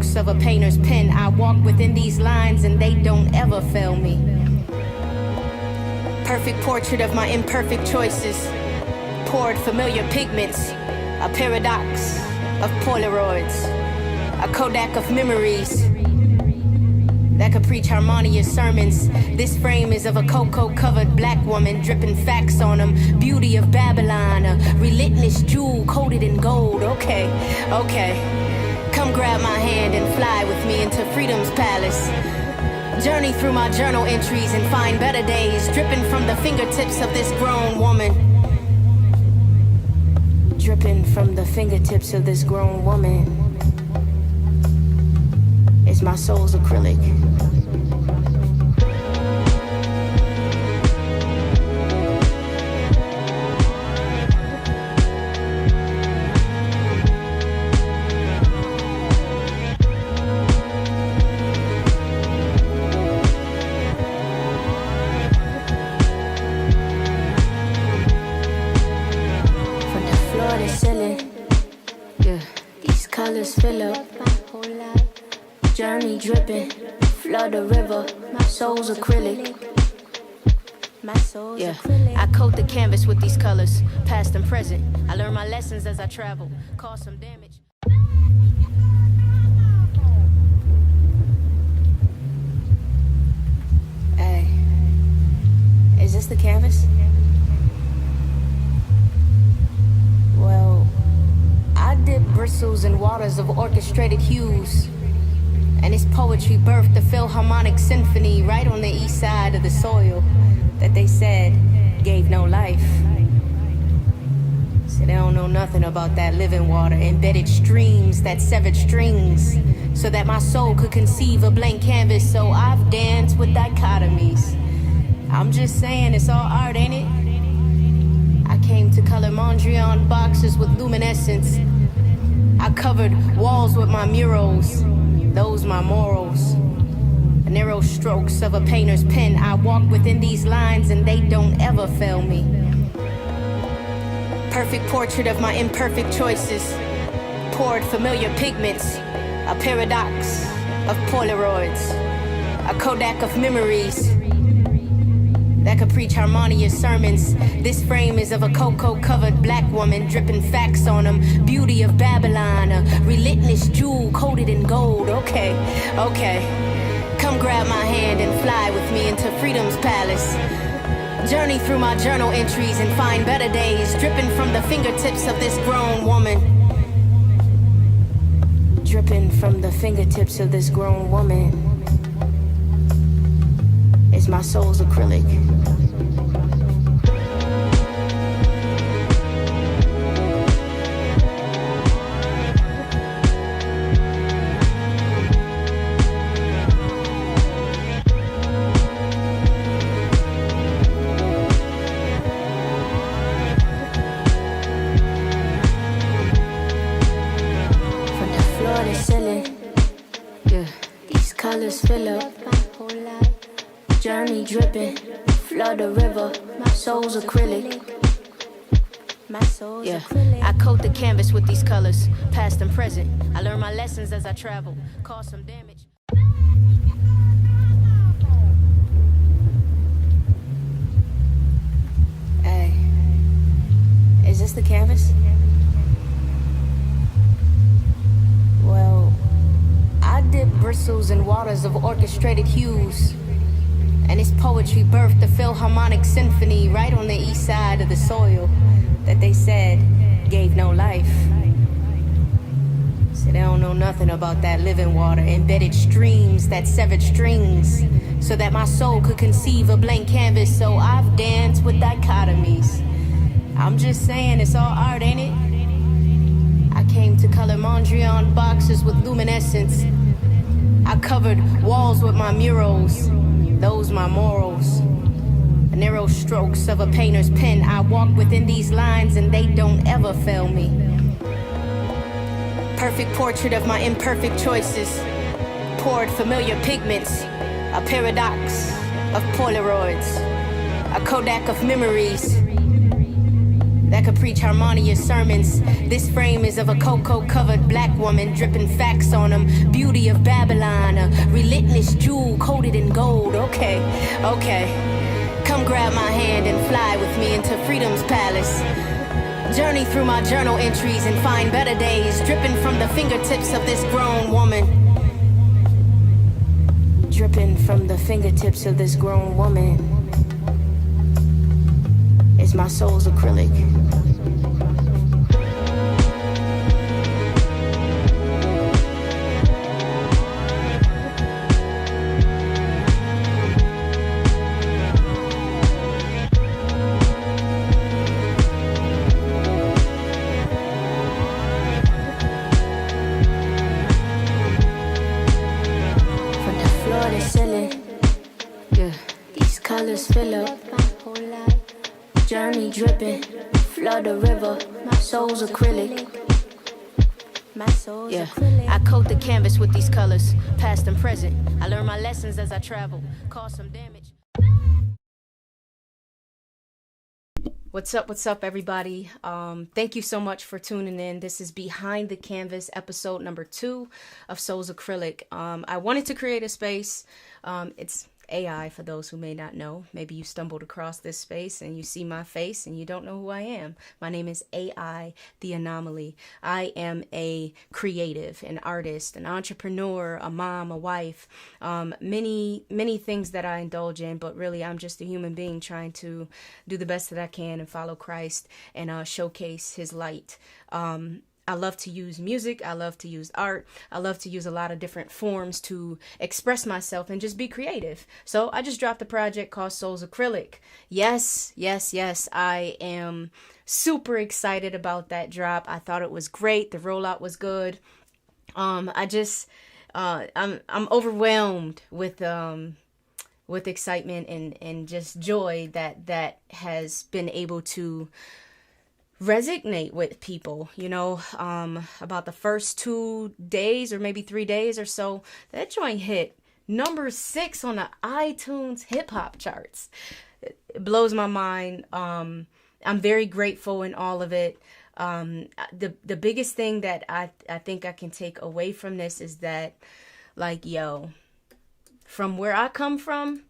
strokes of a painter's pen. I walk within these lines and they don't ever fail me. Perfect portrait of my imperfect choices. Poured familiar pigments. A paradox of Polaroids. A Kodak of memories that could preach harmonious sermons. This frame is of a cocoa-covered black woman, dripping facts on them. Beauty of Babylon, a relentless jewel coated in gold. Okay. Come grab my hand and fly with me into freedom's palace. Journey through my journal entries and find better days, dripping from the fingertips of this grown woman. Dripping from the fingertips of this grown woman is my soul's acrylic. From the floor to ceiling, yeah, these colors fill up. Journey dripping, flood the river, my soul's acrylic. Yeah, I coat the canvas with these colors, past and present. I learn my lessons as I travel, cause some damage. Hey, is this the canvas? Well, I dip bristles in waters of orchestrated hues. And it's poetry birthed the Philharmonic Symphony right on the east side of the soil that they said gave no life. So they don't know nothing about that living water, embedded streams that severed strings, so that my soul could conceive a blank canvas. So I've danced with dichotomies. I'm just saying it's all art, ain't it? I came to color Mondrian boxes with luminescence. I covered walls with my murals. Those my morals. The narrow strokes of a painter's pen. I walk within these lines and they don't ever fail me. Perfect portrait of my imperfect choices. Poured familiar pigments. A paradox of Polaroids. A Kodak of memories that could preach harmonious sermons. This frame is of a cocoa-covered black woman, dripping facts on them. Beauty of Babylon, a relentless jewel coated in gold. Okay. Come grab my hand and fly with me into freedom's palace. Journey through my journal entries and find better days, dripping from the fingertips of this grown woman. Dripping from the fingertips of this grown woman is my soul's acrylic. From the floor to ceiling, yeah, these colors fill up. Journey dripping, flood the river, my soul's acrylic. Yeah, I coat the canvas with these colors, past and present. I learn my lessons as I travel, cause some damage. Hey, is this the canvas? Well, I dip bristles in waters of orchestrated hues. And it's poetry birthed the Philharmonic Symphony right on the east side of the soil that they said gave no life. So they don't know nothing about that living water, embedded streams that severed strings, so that my soul could conceive a blank canvas. So I've danced with dichotomies. I'm just saying it's all art, ain't it? I came to color Mondrian boxes with luminescence. I covered walls with my murals. Those my morals. The narrow strokes of a painter's pen. I walk within these lines and they don't ever fail me. Perfect portrait of my imperfect choices. Poured familiar pigments. A paradox of Polaroids. A Kodak of memories that could preach harmonious sermons. This frame is of a cocoa-covered black woman, dripping facts on them. Beauty relentless jewel coated in gold. Okay, okay. Come grab my hand and fly with me into freedom's palace. Journey through my journal entries and find better days dripping from the fingertips of this grown woman. Dripping from the fingertips of this grown woman is my soul's acrylic. Colors fill up, journey dripping, flood the river, my soul's acrylic. Yeah, I coat the canvas with these colors, past and present. I learn my lessons as I travel, cause some damage. What's up, everybody? Thank you so much for tuning in. This is Behind the KNVS, episode number 2 of Soul's Acrylic. I wanted to create a space. It's AI, for those who may not know. Maybe you stumbled across this space and you see my face and you don't know who I am. My name is AI, the Anomaly. I am a creative, an artist, an entrepreneur, a mom, a wife, many things that I indulge in, but really I'm just a human being trying to do the best that I can and follow Christ and showcase his light. I love to use music. I love to use art. I love to use a lot of different forms to express myself and just be creative. So I just dropped a project called Soul's Acrylic. Yes. I am super excited about that drop. I thought it was great. The rollout was good. I'm overwhelmed with excitement and just joy that has been able to resonate with people, about the first 2 days or maybe 3 days or so. That joint hit number 6 on the iTunes hip hop charts. It blows my mind. I'm very grateful in all of it. The biggest thing that I think I can take away from this is that, from where I come from,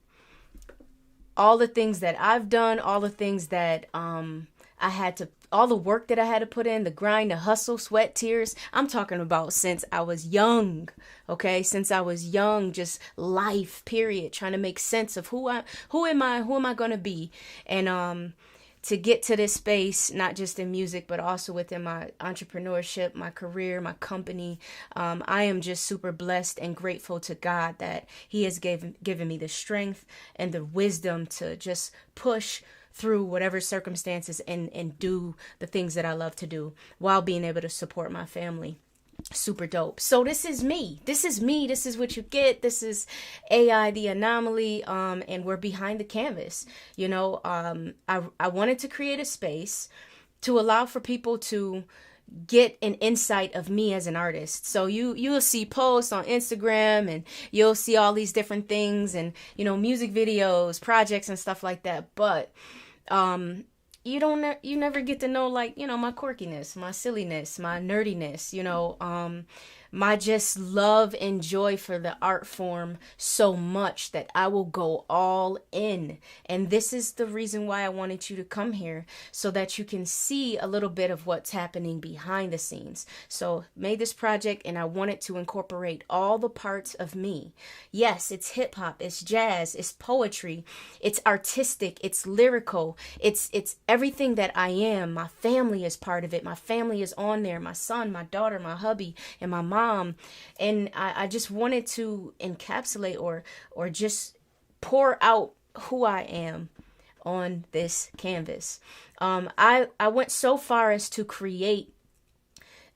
all the things that I've done, all the things that all the work that I had to put in, the grind, the hustle, sweat, tears. I'm talking about since I was young, okay? Since I was young, just life, period, trying to make sense of who am I going to be? And to get to this space, not just in music, but also within my entrepreneurship, my career, my company, I am just super blessed and grateful to God that he has given me the strength and the wisdom to just push through whatever circumstances and do the things that I love to do while being able to support my family. Super dope. So this is me. This is what you get. This is AI, the Anomaly, and we're behind the canvas. I wanted to create a space to allow for people to get an insight of me as an artist. So you'll see posts on Instagram and you'll see all these different things and, music videos, projects and stuff like that. But you never get to know, my quirkiness, my silliness, my nerdiness, my just love and joy for the art form so much that I will go all in. And this is the reason why I wanted you to come here, so that you can see a little bit of what's happening behind the scenes. So made this project and I wanted to incorporate all the parts of me. Yes, it's hip hop, it's jazz, it's poetry, it's artistic, it's lyrical, it's everything that I am. My family is part of it. My family is on there. My son, my daughter, my hubby, and my mom. And I just wanted to encapsulate or just pour out who I am on this canvas. I went so far as to create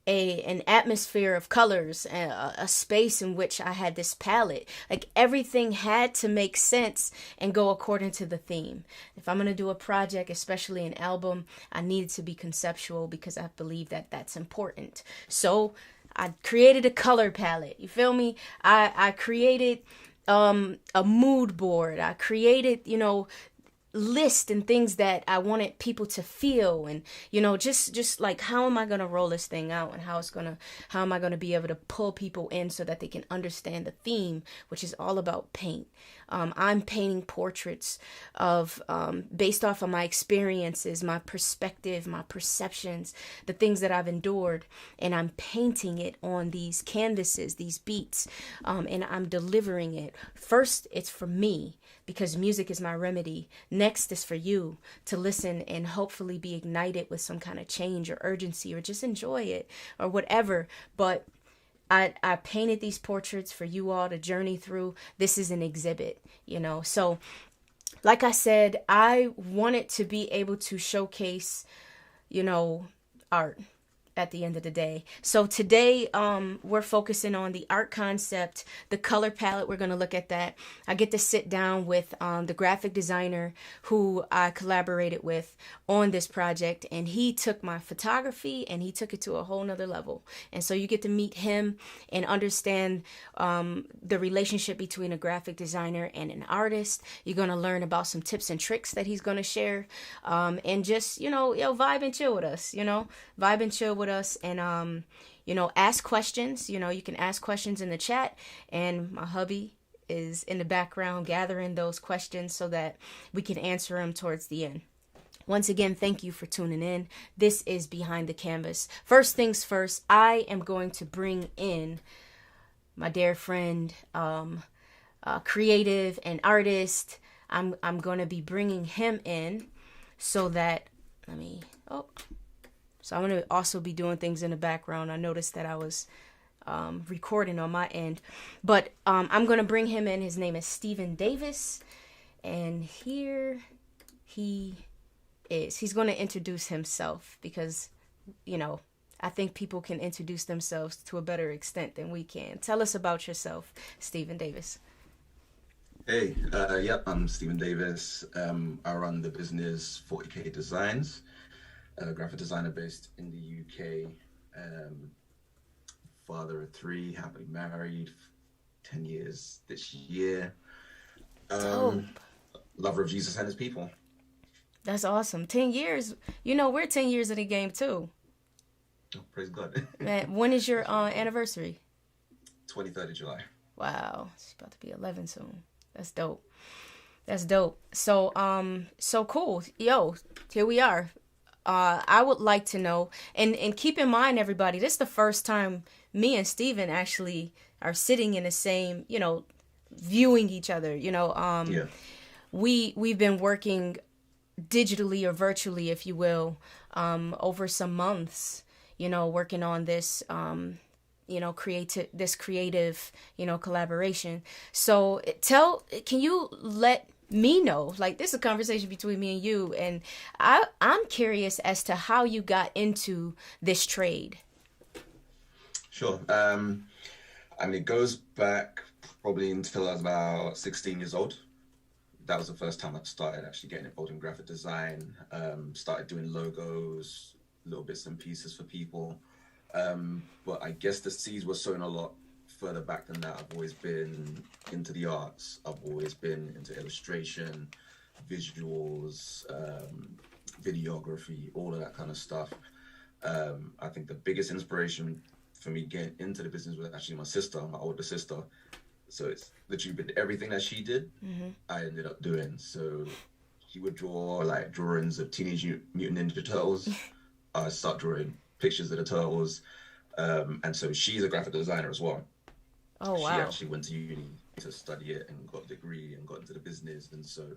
an atmosphere of colors, a space in which I had this palette. Everything had to make sense and go according to the theme. If I'm going to do a project, especially an album, I need it to be conceptual because I believe that that's important. So I created a color palette. You feel me? I created a mood board. I created, list and things that I wanted people to feel, and just like, how am I gonna roll this thing out, and how am I gonna be able to pull people in so that they can understand the theme, which is all about paint. I'm painting portraits of based off of my experiences, my perspective, my perceptions, the things that I've endured, and I'm painting it on these canvases, these beats, and I'm delivering it. First, it's for me, because music is my remedy. Next is for you to listen and hopefully be ignited with some kind of change or urgency, or just enjoy it or whatever. But I painted these portraits for you all to journey through. This is an exhibit, So like I said, I wanted to be able to showcase, art at the end of the day. So today, we're focusing on the art concept, the color palette. We're going to look at that. I get to sit down with the graphic designer who I collaborated with on this project, and he took my photography and he took it to a whole nother level. And so you get to meet him and understand the relationship between a graphic designer and an artist. You're going to learn about some tips and tricks that he's going to share, and just, vibe and chill with us, vibe and chill with us, and ask questions. You can ask questions in the chat, and my hubby is in the background gathering those questions so that we can answer them towards the end. Once again, thank you for tuning in. This is Behind the Canvas. First things first, I am going to bring in my dear friend, creative and artist. I'm going to be bringing him in so that, so I'm going to also be doing things in the background. I noticed that I was recording on my end. But I'm going to bring him in. His name is Stephen Davis. And here he is. He's going to introduce himself because, I think people can introduce themselves to a better extent than we can. Tell us about yourself, Stephen Davis. Hey, I'm Stephen Davis. I run the business 40K Designs. Graphic designer based in the UK, father of 3, happily married, 10 years this year. Lover of Jesus and his people. That's awesome. 10 years. We're 10 years in the game too. Oh, praise God. Man, when is your anniversary? 23rd of July. Wow, it's about to be 11 soon. That's dope. So so cool. Yo, here we are. I would like to know, and keep in mind, everybody, this is the first time me and Steven actually are sitting in the same, viewing each other. We've been working digitally or virtually, if you will, over some months, working on this, creative, collaboration. So can you let me know, like, this is a conversation between me and you, and I'm curious as to how you got into this trade. Sure. It goes back probably until I was about 16 years old. That was the first time I started actually getting involved in graphic design. Started doing logos, little bits and pieces for people. But I guess the seeds were sown a lot further back than that. I've always been into the arts. I've always been into illustration, visuals, videography, all of that kind of stuff. I think the biggest inspiration for me getting into the business was actually my sister, my older sister. So it's literally been everything that she did, I ended up doing. So she would draw like drawings of Teenage Mutant Ninja Turtles. I start drawing pictures of the turtles. And so she's a graphic designer as well. Oh, wow. She actually went to uni to study it and got a degree and got into the business. And so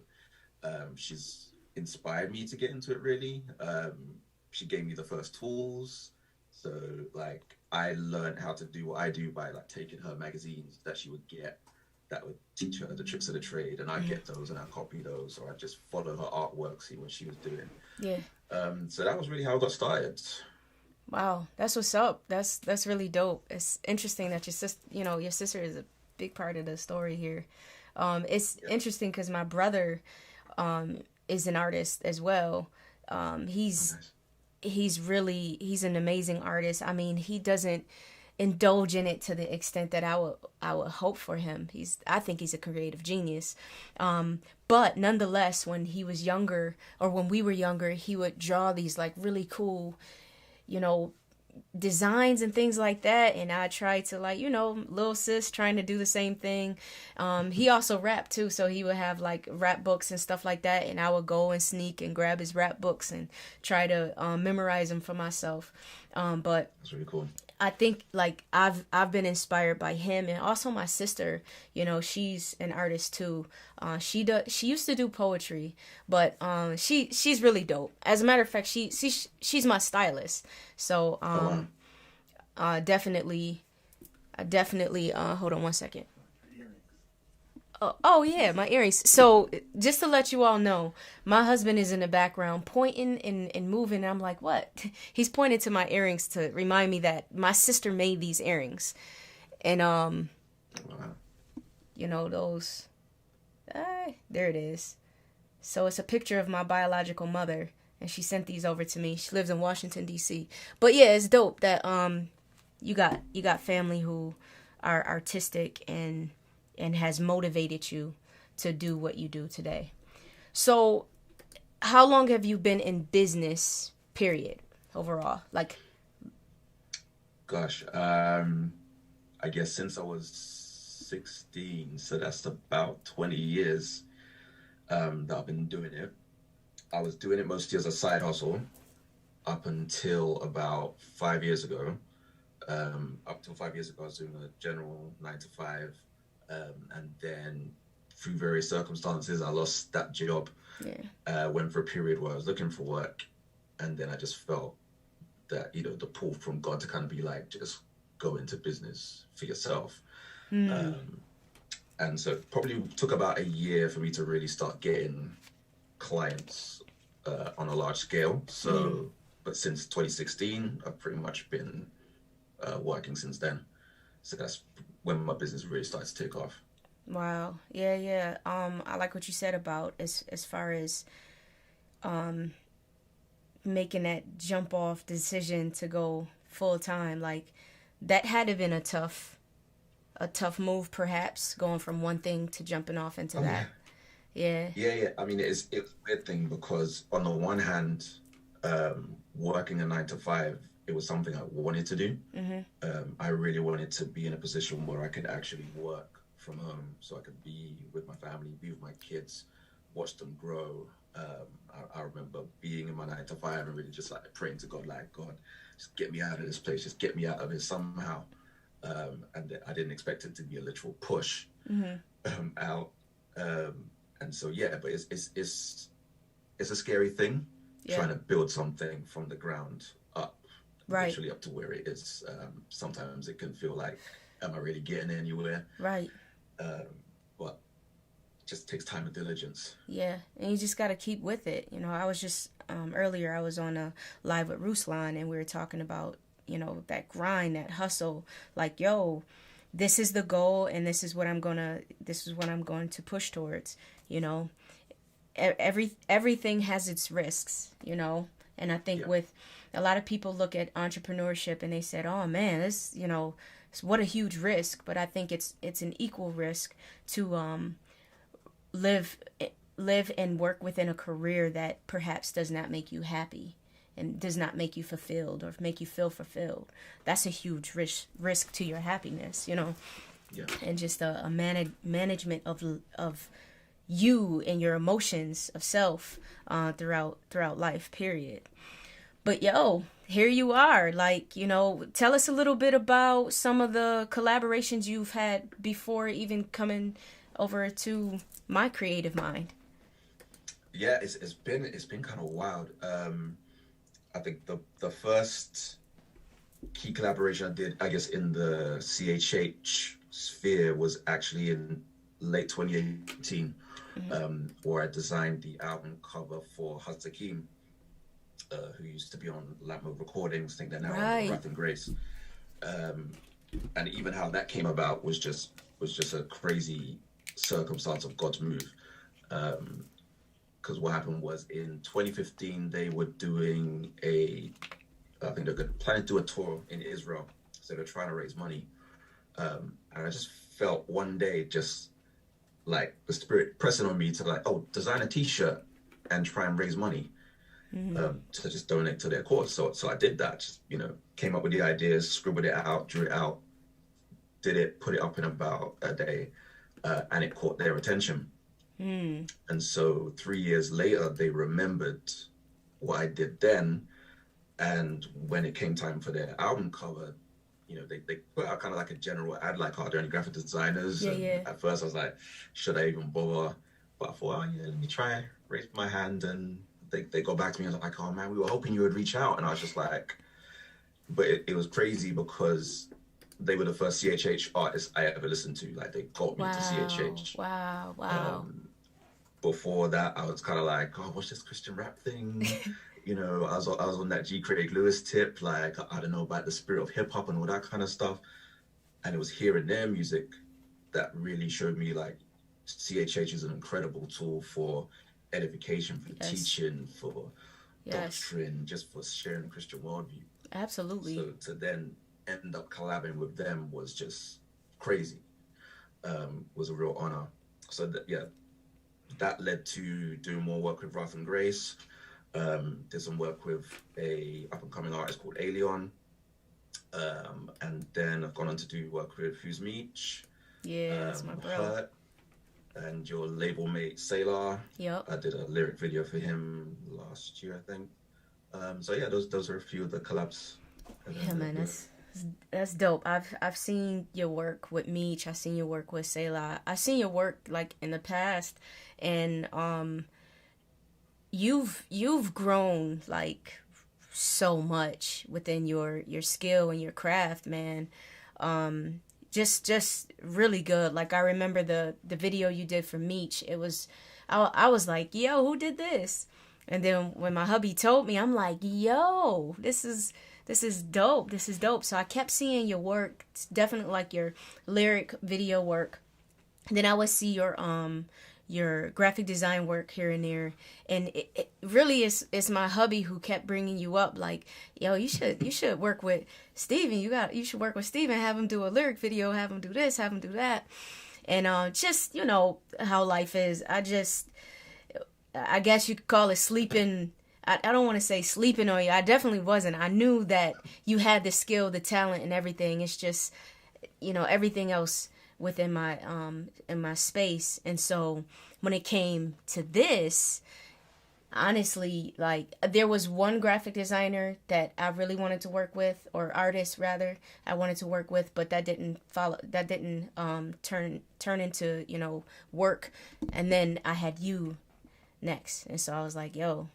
she's inspired me to get into it, really. She gave me the first tools. So, like, I learned how to do what I do by, like, taking her magazines that she would get that would teach her the tricks of the trade. And I get those and I copy those, or I just follow her artwork, see what she was doing. Yeah. So that was really how I got started. Wow, that's what's up. That's really dope. It's interesting that your sister is a big part of the story here. It's interesting because my brother is an artist as well. He's an amazing artist. I mean, he doesn't indulge in it to the extent that I would hope for him. I think he's a creative genius. But nonetheless, when he was younger, or when we were younger, he would draw these like really cool, you know, designs and things like that, and I tried to, like, you know, little sis trying to do the same thing. He also rapped too, so he would have like rap books and stuff like that, and I would go and sneak and grab his rap books and try to memorize them for myself. But that's really cool. I think like I've been inspired by him, and also my sister. You know, she's an artist too. She used to do poetry, but she's really dope. As a matter of fact, she's my stylist. So definitely hold on one second. Oh yeah, my earrings. So just to let you all know, my husband is in the background pointing and moving. And I'm like, what? He's pointing to my earrings to remind me that my sister made these earrings. And you know, those, there it is. So it's a picture of my biological mother, and she sent these over to me. She lives in Washington D.C. But yeah, it's dope that you got family who are artistic and has motivated you to do what you do today. So how long have you been in business, period, overall? Like, gosh, I guess since I was 16, so that's about 20 years that I've been doing it. I was doing it mostly as a side hustle up until about 5 years ago. Up till 5 years ago, I was doing a general 9 to 5. And then through various circumstances, I lost that job. Yeah. Went for a period where I was looking for work, and then I just felt that, you know, the pull from God to kind of be like, just go into business for yourself. And so it probably took about a year for me to really start getting clients on a large scale. So, but since 2016, I've pretty much been working since then. So that's when my business really started to take off. Wow. Yeah. I like what you said about as far as making that jump off decision to go full time. Like, that had to have been a tough move, perhaps, going from one thing to jumping off into that. Yeah. I mean, it's a weird thing because on the one hand, working a 9 to 5, it was something I wanted to do. I really wanted to be in a position where I could actually work from home, so I could be with my family, be with my kids, watch them grow. I remember being in my 9 to 5 and really just like praying to God, like, God, just get me out of this place, just get me out of it somehow. And I didn't expect it to be a literal push out. And so but it's a scary thing, trying to build something from the ground up. Right. Literally up to where it is. Sometimes it can feel like, am I really getting anywhere? Right. But it just takes time and diligence. Yeah, and you just got to keep with it. You know, I was just, earlier I was on a live with Ruslan, and we were talking about, you know, that grind, that hustle. Like, yo, this is the goal, and this is what I'm going to push towards, you know. Everything has its risks, you know. And I think with a lot of people look at entrepreneurship and they said, oh man, this, you know, what a huge risk. But I think it's an equal risk to live and work within a career that perhaps does not make you happy and does not make you fulfilled or make you feel fulfilled. That's a huge risk to your happiness, you know. Yeah. And just a management of you and your emotions of self throughout life, period. But yo, here you are. Like, you know, tell us a little bit about some of the collaborations you've had before even coming over to my creative mind. Yeah, it's been kind of wild. I think the first key collaboration I did, I guess, in the CHH sphere was actually in late 2018, where I designed the album cover for Hazakim, who used to be on Latmo Recordings. I think they're now on Wrath and Grace. And even how that came about was just a crazy circumstance of God's move. Because what happened was in 2015 they were doing I think they're planning to do a tour in Israel. So they're trying to raise money. And I just felt one day just like the spirit pressing on me to like, oh, design a t-shirt and try and raise money to just donate to their cause. So I did that, just, came up with the ideas, scribbled it out, drew it out, did it, put it up in about a day, and it caught their attention. And so 3 years later, they remembered what I did then. And when it came time for their album cover, they put out kind of like a general ad, like, are there any graphic designers? At first I was like, should I even bother? But I thought, let me try, raise my hand. And they got back to me and was like, oh man, we were hoping you would reach out. And I was just like, but it was crazy because they were the first CHH artists I ever listened to. Like, they got me to CHH. Wow. Before that, I was kind of like, oh, what's this Christian rap thing? I was on that G. Craig Lewis tip, like, I don't know about the spirit of hip hop and all that kind of stuff. And it was hearing their music that really showed me like CHH is an incredible tool for edification, for teaching, for doctrine, just for sharing the Christian worldview. Absolutely. So to then end up collabing with them was just crazy. Was a real honor. So that led to doing more work with Wrath and Grace. Did some work with a up-and-coming artist called Alien. And then I've gone on to do work with Who's Meech. Yeah, that's my bro. Hurt, and your label mate, Sailor. Yep. I did a lyric video for him last year, I think. So yeah, those are a few of the collabs. Yeah, man, that's dope. I've seen your work with Meech. I've seen your work with Sailor. I've seen your work like in the past, and you've grown like so much within your skill and your craft, man. Just really good. Like, I remember the video you did for Meech. It was, I was like, yo, who did this? And then when my hubby told me, I'm like, yo, this is dope. This is dope. So I kept seeing your work. It's definitely like your lyric video work. And then I would see your graphic design work here and there, and it really is my hubby who kept bringing you up, like, yo, you should work with Steven. You should work with Steven, have him do a lyric video, have him do this, have him do that. And just how life is. I guess you could call it sleeping. I don't want to say sleeping on you. I definitely wasn't. I knew that you had the skill, the talent, and everything. It's just everything else within my in my space. And so when it came to this, honestly, like, there was one graphic designer that I really wanted to work with, or artist rather, I wanted to work with, but that didn't turn into work. And then I had you next, and so I was like, yo,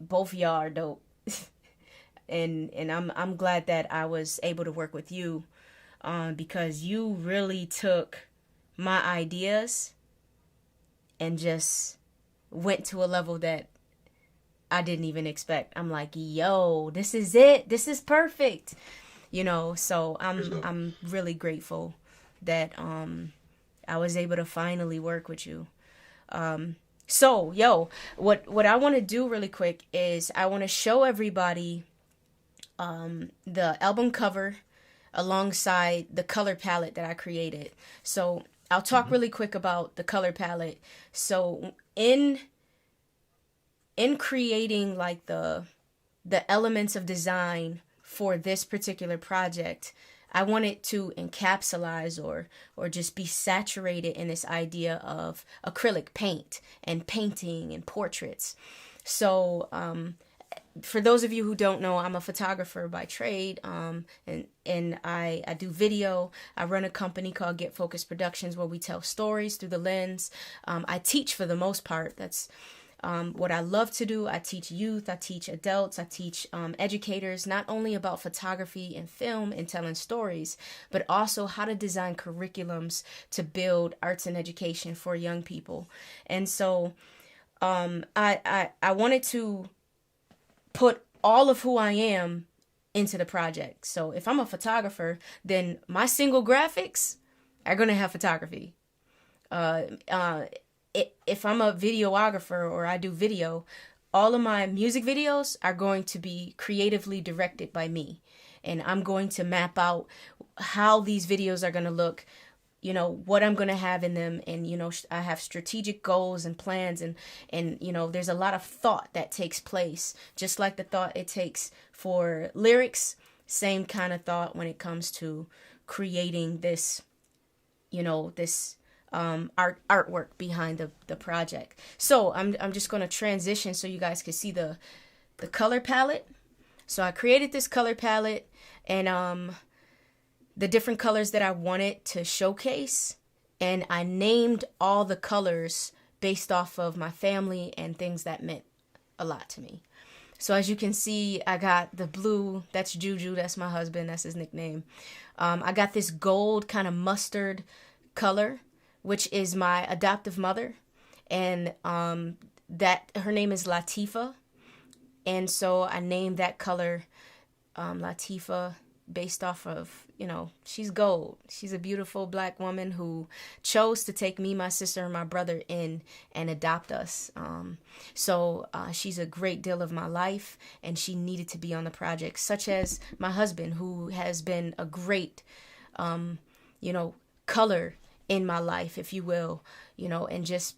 both of y'all are dope. and I'm glad that I was able to work with you, because you really took my ideas and just went to a level that I didn't even expect. I'm like, yo, this is it. This is perfect. So I'm really grateful that I was able to finally work with you. So, yo, what I want to do really quick is I want to show everybody the album cover alongside the color palette that I created. So I'll talk really quick about the color palette. So in creating like the elements of design for this particular project, I wanted to encapsulate or just be saturated in this idea of acrylic paint and painting and portraits. So for those of you who don't know, I'm a photographer by trade, and I do video. I run a company called Get Focused Productions where we tell stories through the lens. I teach for the most part. That's what I love to do. I teach youth, I teach adults, I teach educators, not only about photography and film and telling stories, but also how to design curriculums to build arts and education for young people. And so I wanted to put all of who I am into the project. So if I'm a photographer, then my single graphics are going to have photography. If I'm a videographer or I do video, all of my music videos are going to be creatively directed by me. and I'm going to map out how these videos are going to look, you know, what I'm going to have in them. And, you know, I have strategic goals and plans, and, you know, there's a lot of thought that takes place, just like the thought it takes for lyrics. Same kind of thought when it comes to creating this, you know, this artwork behind the project. So I'm just going to transition so you guys can see the color palette. So I created this color palette, and the different colors that I wanted to showcase, and I named all the colors based off of my family and things that meant a lot to me. So as you can see, I got the blue, that's Juju, that's my husband, that's his nickname. I got this gold kind of mustard color, which is my adoptive mother, and that her name is Latifa, and so I named that color Latifa based off of, you know, she's gold. She's a beautiful black woman who chose to take me, my sister, and my brother in and adopt us. So she's a great deal of my life, and she needed to be on the project, such as my husband, who has been a great, you know, color in my life, if you will, you know, and just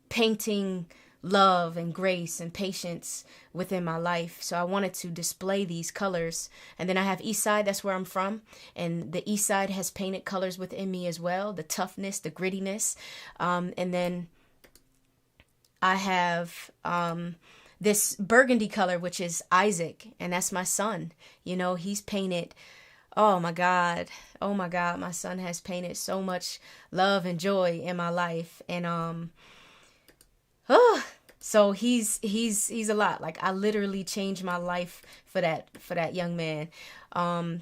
painting love and grace and patience within my life. So I wanted to display these colors. And then I have East Side, that's where I'm from, and the East Side has painted colors within me as well, the toughness, the grittiness. And then I have this burgundy color, which is Isaac, and that's my son. You know, he's painted, oh my God, my son has painted so much love and joy in my life. And so he's a lot. Like, I literally changed my life for that young man.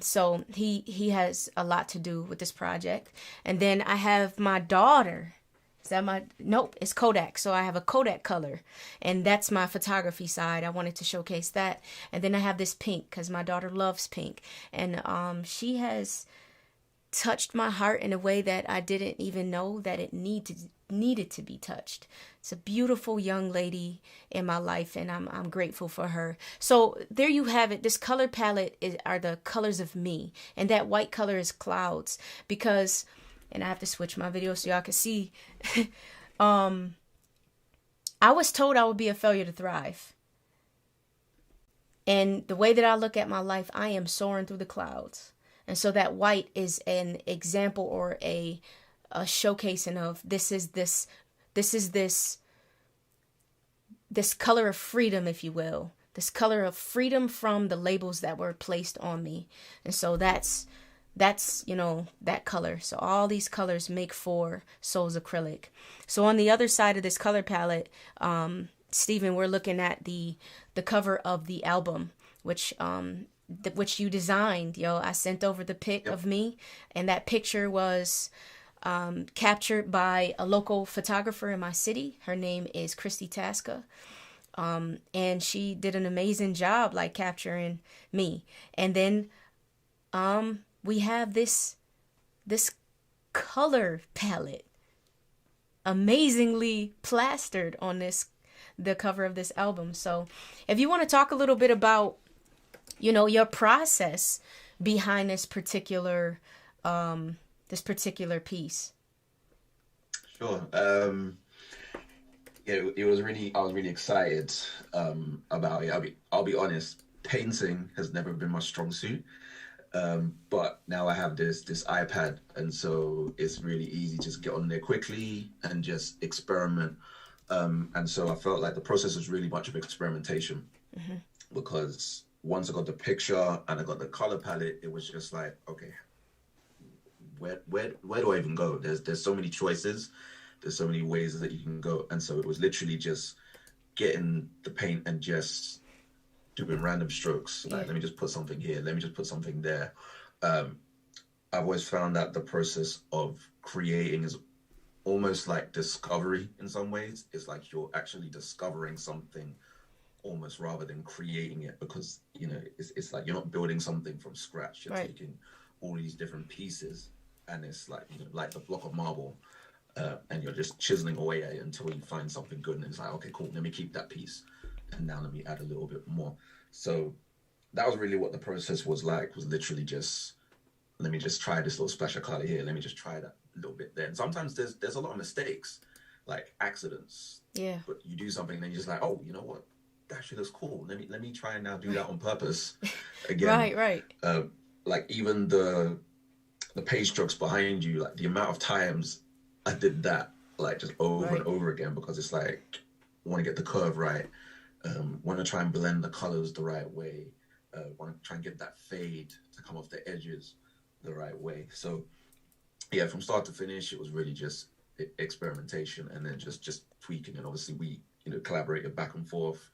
So he has a lot to do with this project. And then I have my daughter. Is that my, nope, it's Kodak. So I have a Kodak color, and that's my photography side. I wanted to showcase that. And then I have this pink, because my daughter loves pink, and she has touched my heart in a way that I didn't even know that it needed to be touched. It's a beautiful young lady in my life, and I'm grateful for her. So there you have it. This color palette are the colors of me, and that white color is clouds, because, and I have to switch my video so y'all can see. I was told I would be a failure to thrive. And the way that I look at my life, I am soaring through the clouds. And so that white is an example, or a showcasing of this is this color of freedom, if you will. This color of freedom from the labels that were placed on me. And so that's you know, that color. So all these colors make for Soul's Acrylic. So on the other side of this color palette, Stephen, we're looking at the cover of the album, which you designed. I sent over the pic of me, and that picture was captured by a local photographer in my city. Her name is Christy Tasca, and she did an amazing job, like, capturing me. And then we have this color palette amazingly plastered on the cover of this album. So if you want to talk a little bit about, you know, your process behind this particular piece. Sure. It was really, I was really excited about it. I'll be honest, painting has never been my strong suit. But now I have this iPad, and so it's really easy to just get on there quickly and just experiment. And so I felt like the process was really much of experimentation, because once I got the picture and I got the color palette, it was just like, okay, where do I even go? There's so many choices, there's so many ways that you can go. And so it was literally just getting the paint and just doing random strokes. Like, let me just put something here, let me just put something there. I've always found that the process of creating is almost like discovery in some ways. It's like you're actually discovering something almost, rather than creating it, because, you know, it's like you're not building something from scratch. You're taking all these different pieces, and it's like, you know, like the block of marble, and you're just chiseling away at it until you find something good, and it's like, okay, cool, let me keep that piece, and now let me add a little bit more. So that was really what the process was like. Was literally just, let me just try this little splash of color here. Let me just try that a little bit there. And sometimes there's a lot of mistakes, like accidents. Yeah. But you do something and then you're just like, oh, you know what? That actually looks cool. Let me try and now do that on purpose again. Right. Like even the page strokes behind you, like the amount of times I did that, like just over and over again, because it's like, I want to get the curve right. Want to try and blend the colors the right way. Want to try and get that fade to come off the edges the right way. So yeah, from start to finish, it was really just experimentation and then just tweaking. And obviously we, collaborated back and forth.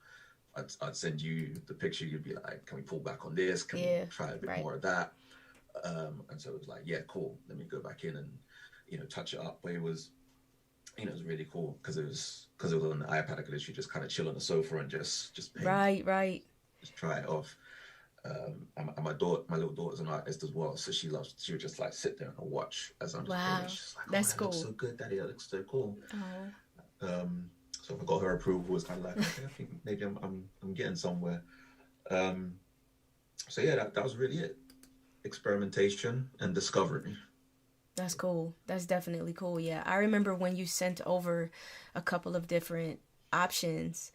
I'd send you the picture. You'd be like, can we pull back on this? Can we try a bit more of that? And so it was like, yeah, cool. Let me go back in and, touch it up. But it was, it was really cool because it was on the iPad. I could literally just kind of chill on the sofa and just paint. Right. Just try it off. And my little daughter's an artist as well, so she would just like sit there and watch as I'm just painting. She's like, that's that cool. looks so good, Daddy. That looks so cool. Oh. So if I got her approval, it was kind of like, okay, I think maybe I'm getting somewhere. So yeah, that was really it. Experimentation and discovery. That's cool. That's definitely cool. Yeah, I remember when you sent over a couple of different options,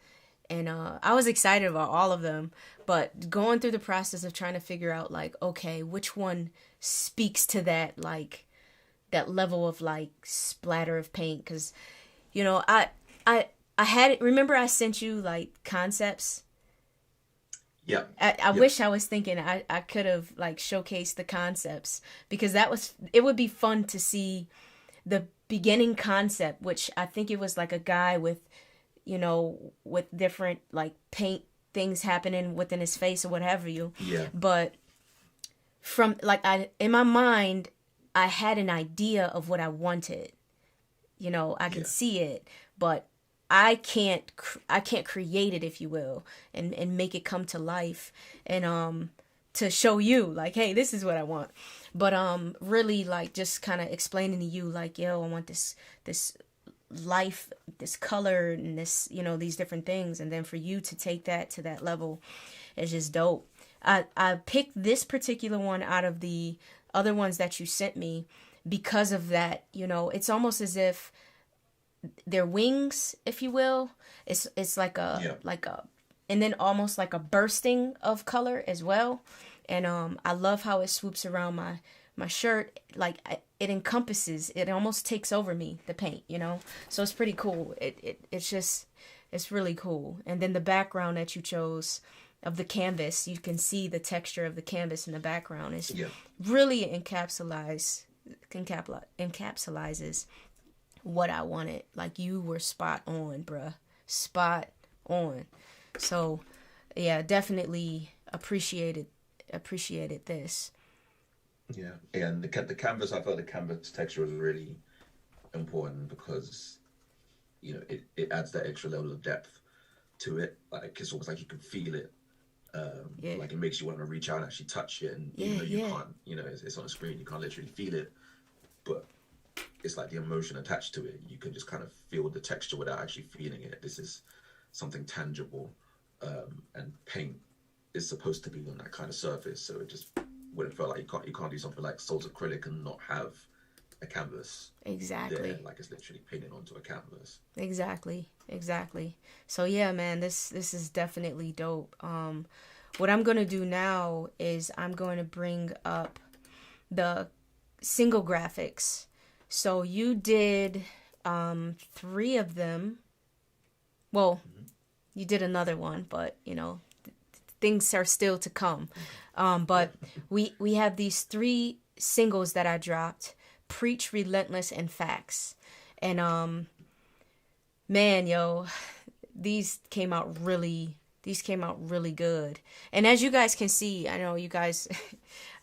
and I was excited about all of them, but going through the process of trying to figure out, like, okay, which one speaks to that, like, that level of, like, splatter of paint, because, I had it. Remember I sent you, like, concepts? Yeah. I wish I was thinking I could have, like, showcased the concepts, because it would be fun to see the beginning concept, which I think it was like a guy with, with different, like, paint things happening within his face or what have you. Yeah. But from, like, in my mind, I had an idea of what I wanted. I could see it, but I can't create it, if you will, and make it come to life and to show you, like, hey, this is what I want. But really, like, just kind of explaining to you, like, yo, I want this life, this color, and this, these different things, and then for you to take that to that level is just dope. I picked this particular one out of the other ones that you sent me because of that. It's almost as if their wings, if you will, it's like a and then almost like a bursting of color as well. And I love how it swoops around my shirt, like it encompasses, it almost takes over me, the paint, so it's pretty cool. It's really cool. And then the background that you chose of the canvas, you can see the texture of the canvas in the background. It's really encapsulizes what I wanted. Like, you were spot on, bruh. Spot on. So, yeah, definitely appreciated this. Yeah, and the canvas, I felt the canvas texture was really important because, it adds that extra level of depth to it. Like, it's almost like you can feel it. Like, it makes you want to reach out and actually touch it. And even though you can't, it's on the screen, you can't literally feel it. But it's like the emotion attached to it. You can just kind of feel the texture without actually feeling it. This is something tangible, and paint is supposed to be on that kind of surface. So it just wouldn't feel like you can't do something like Soul's Acrylic and not have a canvas. Exactly. There, like it's literally painted onto a canvas. Exactly. So yeah, man, this is definitely dope. What I'm gonna do now is I'm going to bring up the single graphics. So you did 3 of them. Well, you did another one, but things are still to come. But we have these 3 singles that I dropped: Preach, Relentless, and Facts. And man, yo, these came out really good. And as you guys can see, I know you guys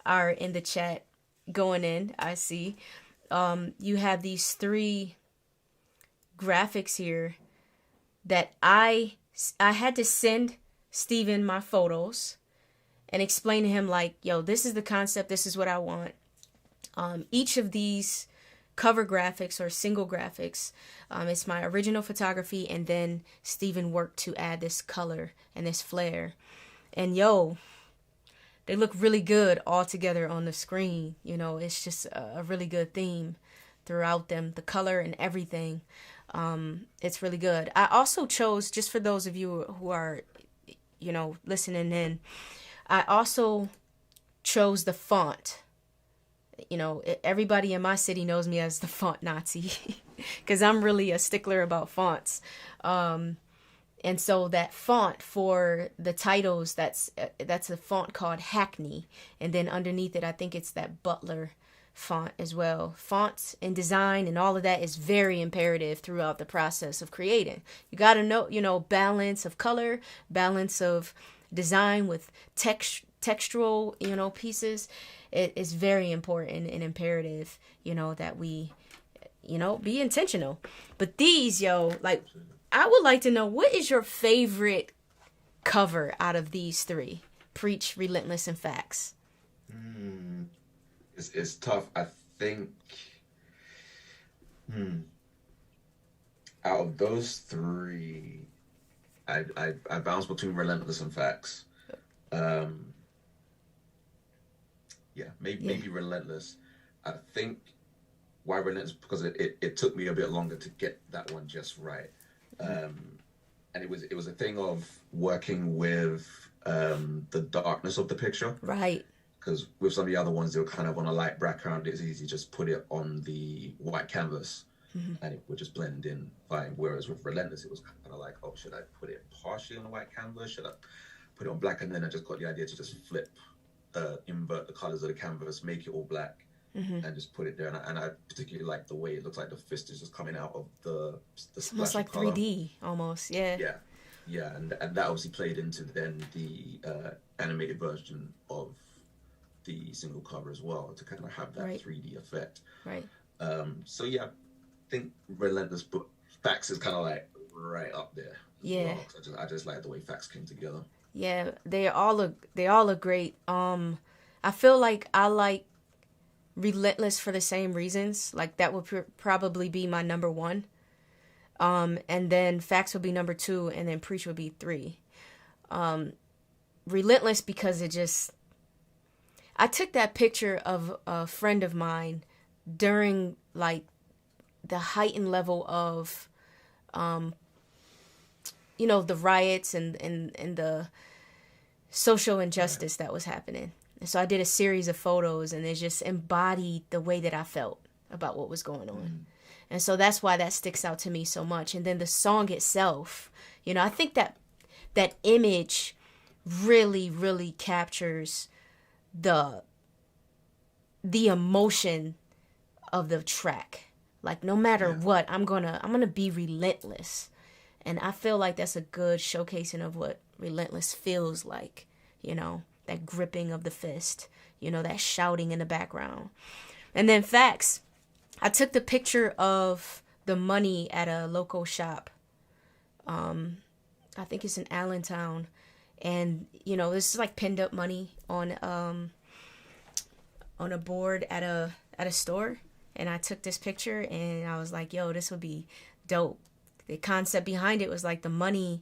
are in the chat going in, I see. You have these 3 graphics here that I had to send Steven my photos and explain to him, like, yo, this is the concept, this is what I want. Each of these cover graphics or single graphics, it's my original photography, and then Steven worked to add this color and this flare. And yo, they look really good all together on the screen. You know, it's just a really good theme throughout them, the color and everything. It's really good. I also chose, just for those of you who are, you know, listening in, I also chose the font. You know, everybody in my city knows me as the font Nazi because I'm really a stickler about fonts. And so that font for the titles, that's a font called Hackney. And then underneath it, I think it's that Butler font as well. Fonts and design and all of that is very imperative throughout the process of creating. You got to know, you know, balance of color, balance of design with textural, you know, pieces. It is very important and imperative, you know, that we, you know, be intentional. But these, like, I would like to know, what is your favorite cover out of these three? Preach, Relentless, and Facts. It's tough. I think out of those three, I bounce between Relentless and Facts. Maybe Relentless. I think why Relentless, because it took me a bit longer to get that one just right. And it was a thing of working with the darkness of the picture. Right. Because with some of the other ones, they were kind of on a light background. It's easy to just put it on the white canvas and it would just blend in fine. Whereas with Relentless, it was kind of like, oh, should I put it partially on the white canvas? Should I put it on black? And then I just got the idea to just invert the colors of the canvas, make it all black, and just put it there. And I particularly like the way it looks like the fist is just coming out of the It's almost like color. 3D, almost, yeah. Yeah, and that obviously played into then the animated version of the single cover as well, to kind of have that 3D effect. Right. So yeah, I think Relentless, but Facts is kind of like right up there. Yeah. Well, I just like the way Facts came together. Yeah, they all look great. I feel like I like Relentless for the same reasons. Like that would probably be my number one. And then Facts would be number 2, and then Preach would be 3. Relentless because I took that picture of a friend of mine during like the heightened level of, you know, the riots and the social injustice that was happening. And so I did a series of photos, and it just embodied the way that I felt about what was going on. And so that's why that sticks out to me so much. And then the song itself, you know, I think that image really, really captures the emotion of the track. Like no matter what, I'm gonna be relentless. And I feel like that's a good showcasing of what Relentless feels like, you know, that gripping of the fist, you know, that shouting in the background. And then Facts, I took the picture of the money at a local shop. I think it's in Allentown. And, you know, this is like pinned up money on a board at a store. And I took this picture and I was like, yo, this would be dope. The concept behind it was like the money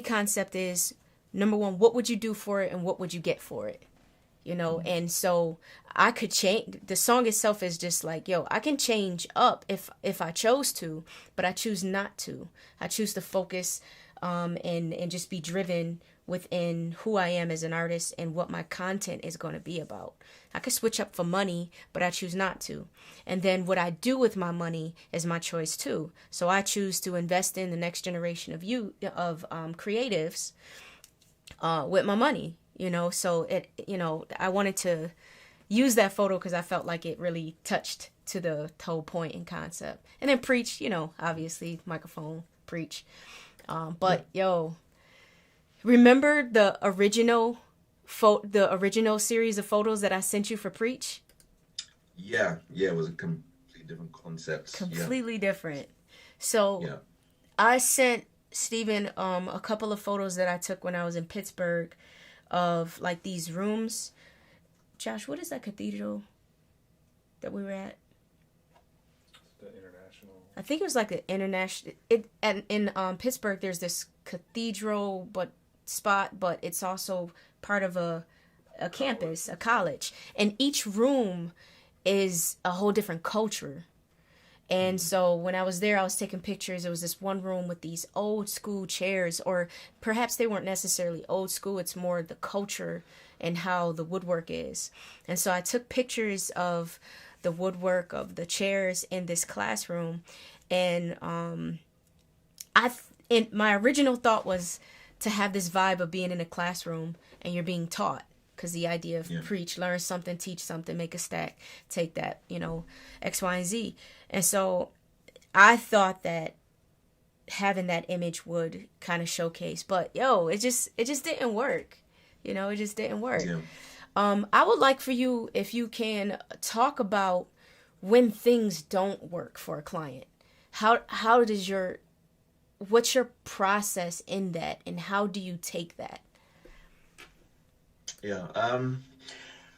concept is, number one, what would you do for it and what would you get for it? You know, and so I could change. The song itself is just like, yo, I can change up if I chose to, but I choose not to. I choose to focus and just be driven within who I am as an artist and what my content is going to be about. I could switch up for money, but I choose not to. And then what I do with my money is my choice too. So I choose to invest in the next generation of creatives with my money. You know, so I wanted to use that photo because I felt like it really touched to the whole point and concept. And then Preach, you know, obviously microphone, Preach. But yo, remember the original series of photos that I sent you for Preach? Yeah, it was a completely different concept. Completely different. So I sent Steven a couple of photos that I took when I was in Pittsburgh of like these rooms. Josh, what is that cathedral that we were at? The International. I think it was like the International. In Pittsburgh, there's this cathedral spot, but it's also part of a a campus, a college, and each room is a whole different culture. And so when I was there, I was taking pictures. It was this one room with these old school chairs, or perhaps they weren't necessarily old school. It's more the culture and how the woodwork is. And so I took pictures of the woodwork of the chairs in this classroom. And my original thought was to have this vibe of being in a classroom and you're being taught. Because the idea of preach, learn something, teach something, make a stack, take that, X, Y, and Z. And so I thought that having that image would kind of showcase. But, it just didn't work. It just didn't work. Yeah. I would like for you, if you can, talk about when things don't work for a client. What's your process in that, and how do you take that? Yeah,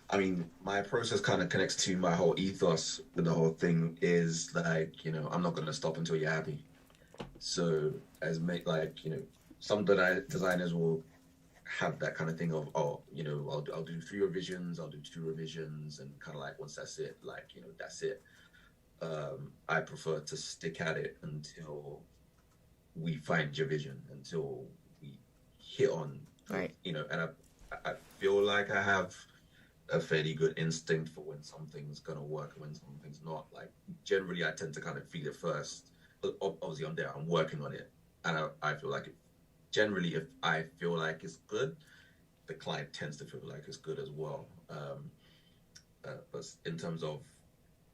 I mean, my process kind of connects to my whole ethos with the whole thing is like, I'm not going to stop until you're happy. So some designers will have that kind of thing of, I'll do 3 revisions, I'll do 2 revisions, and kind of like, once that's it, that's it. I prefer to stick at it until we find your vision, until we hit on, right. And I feel like I have a fairly good instinct for when something's going to work and when something's not. Like, generally, I tend to kind of feel it first. But obviously, I'm working on it. And I feel like generally, if I feel like it's good, the client tends to feel like it's good as well. But in terms of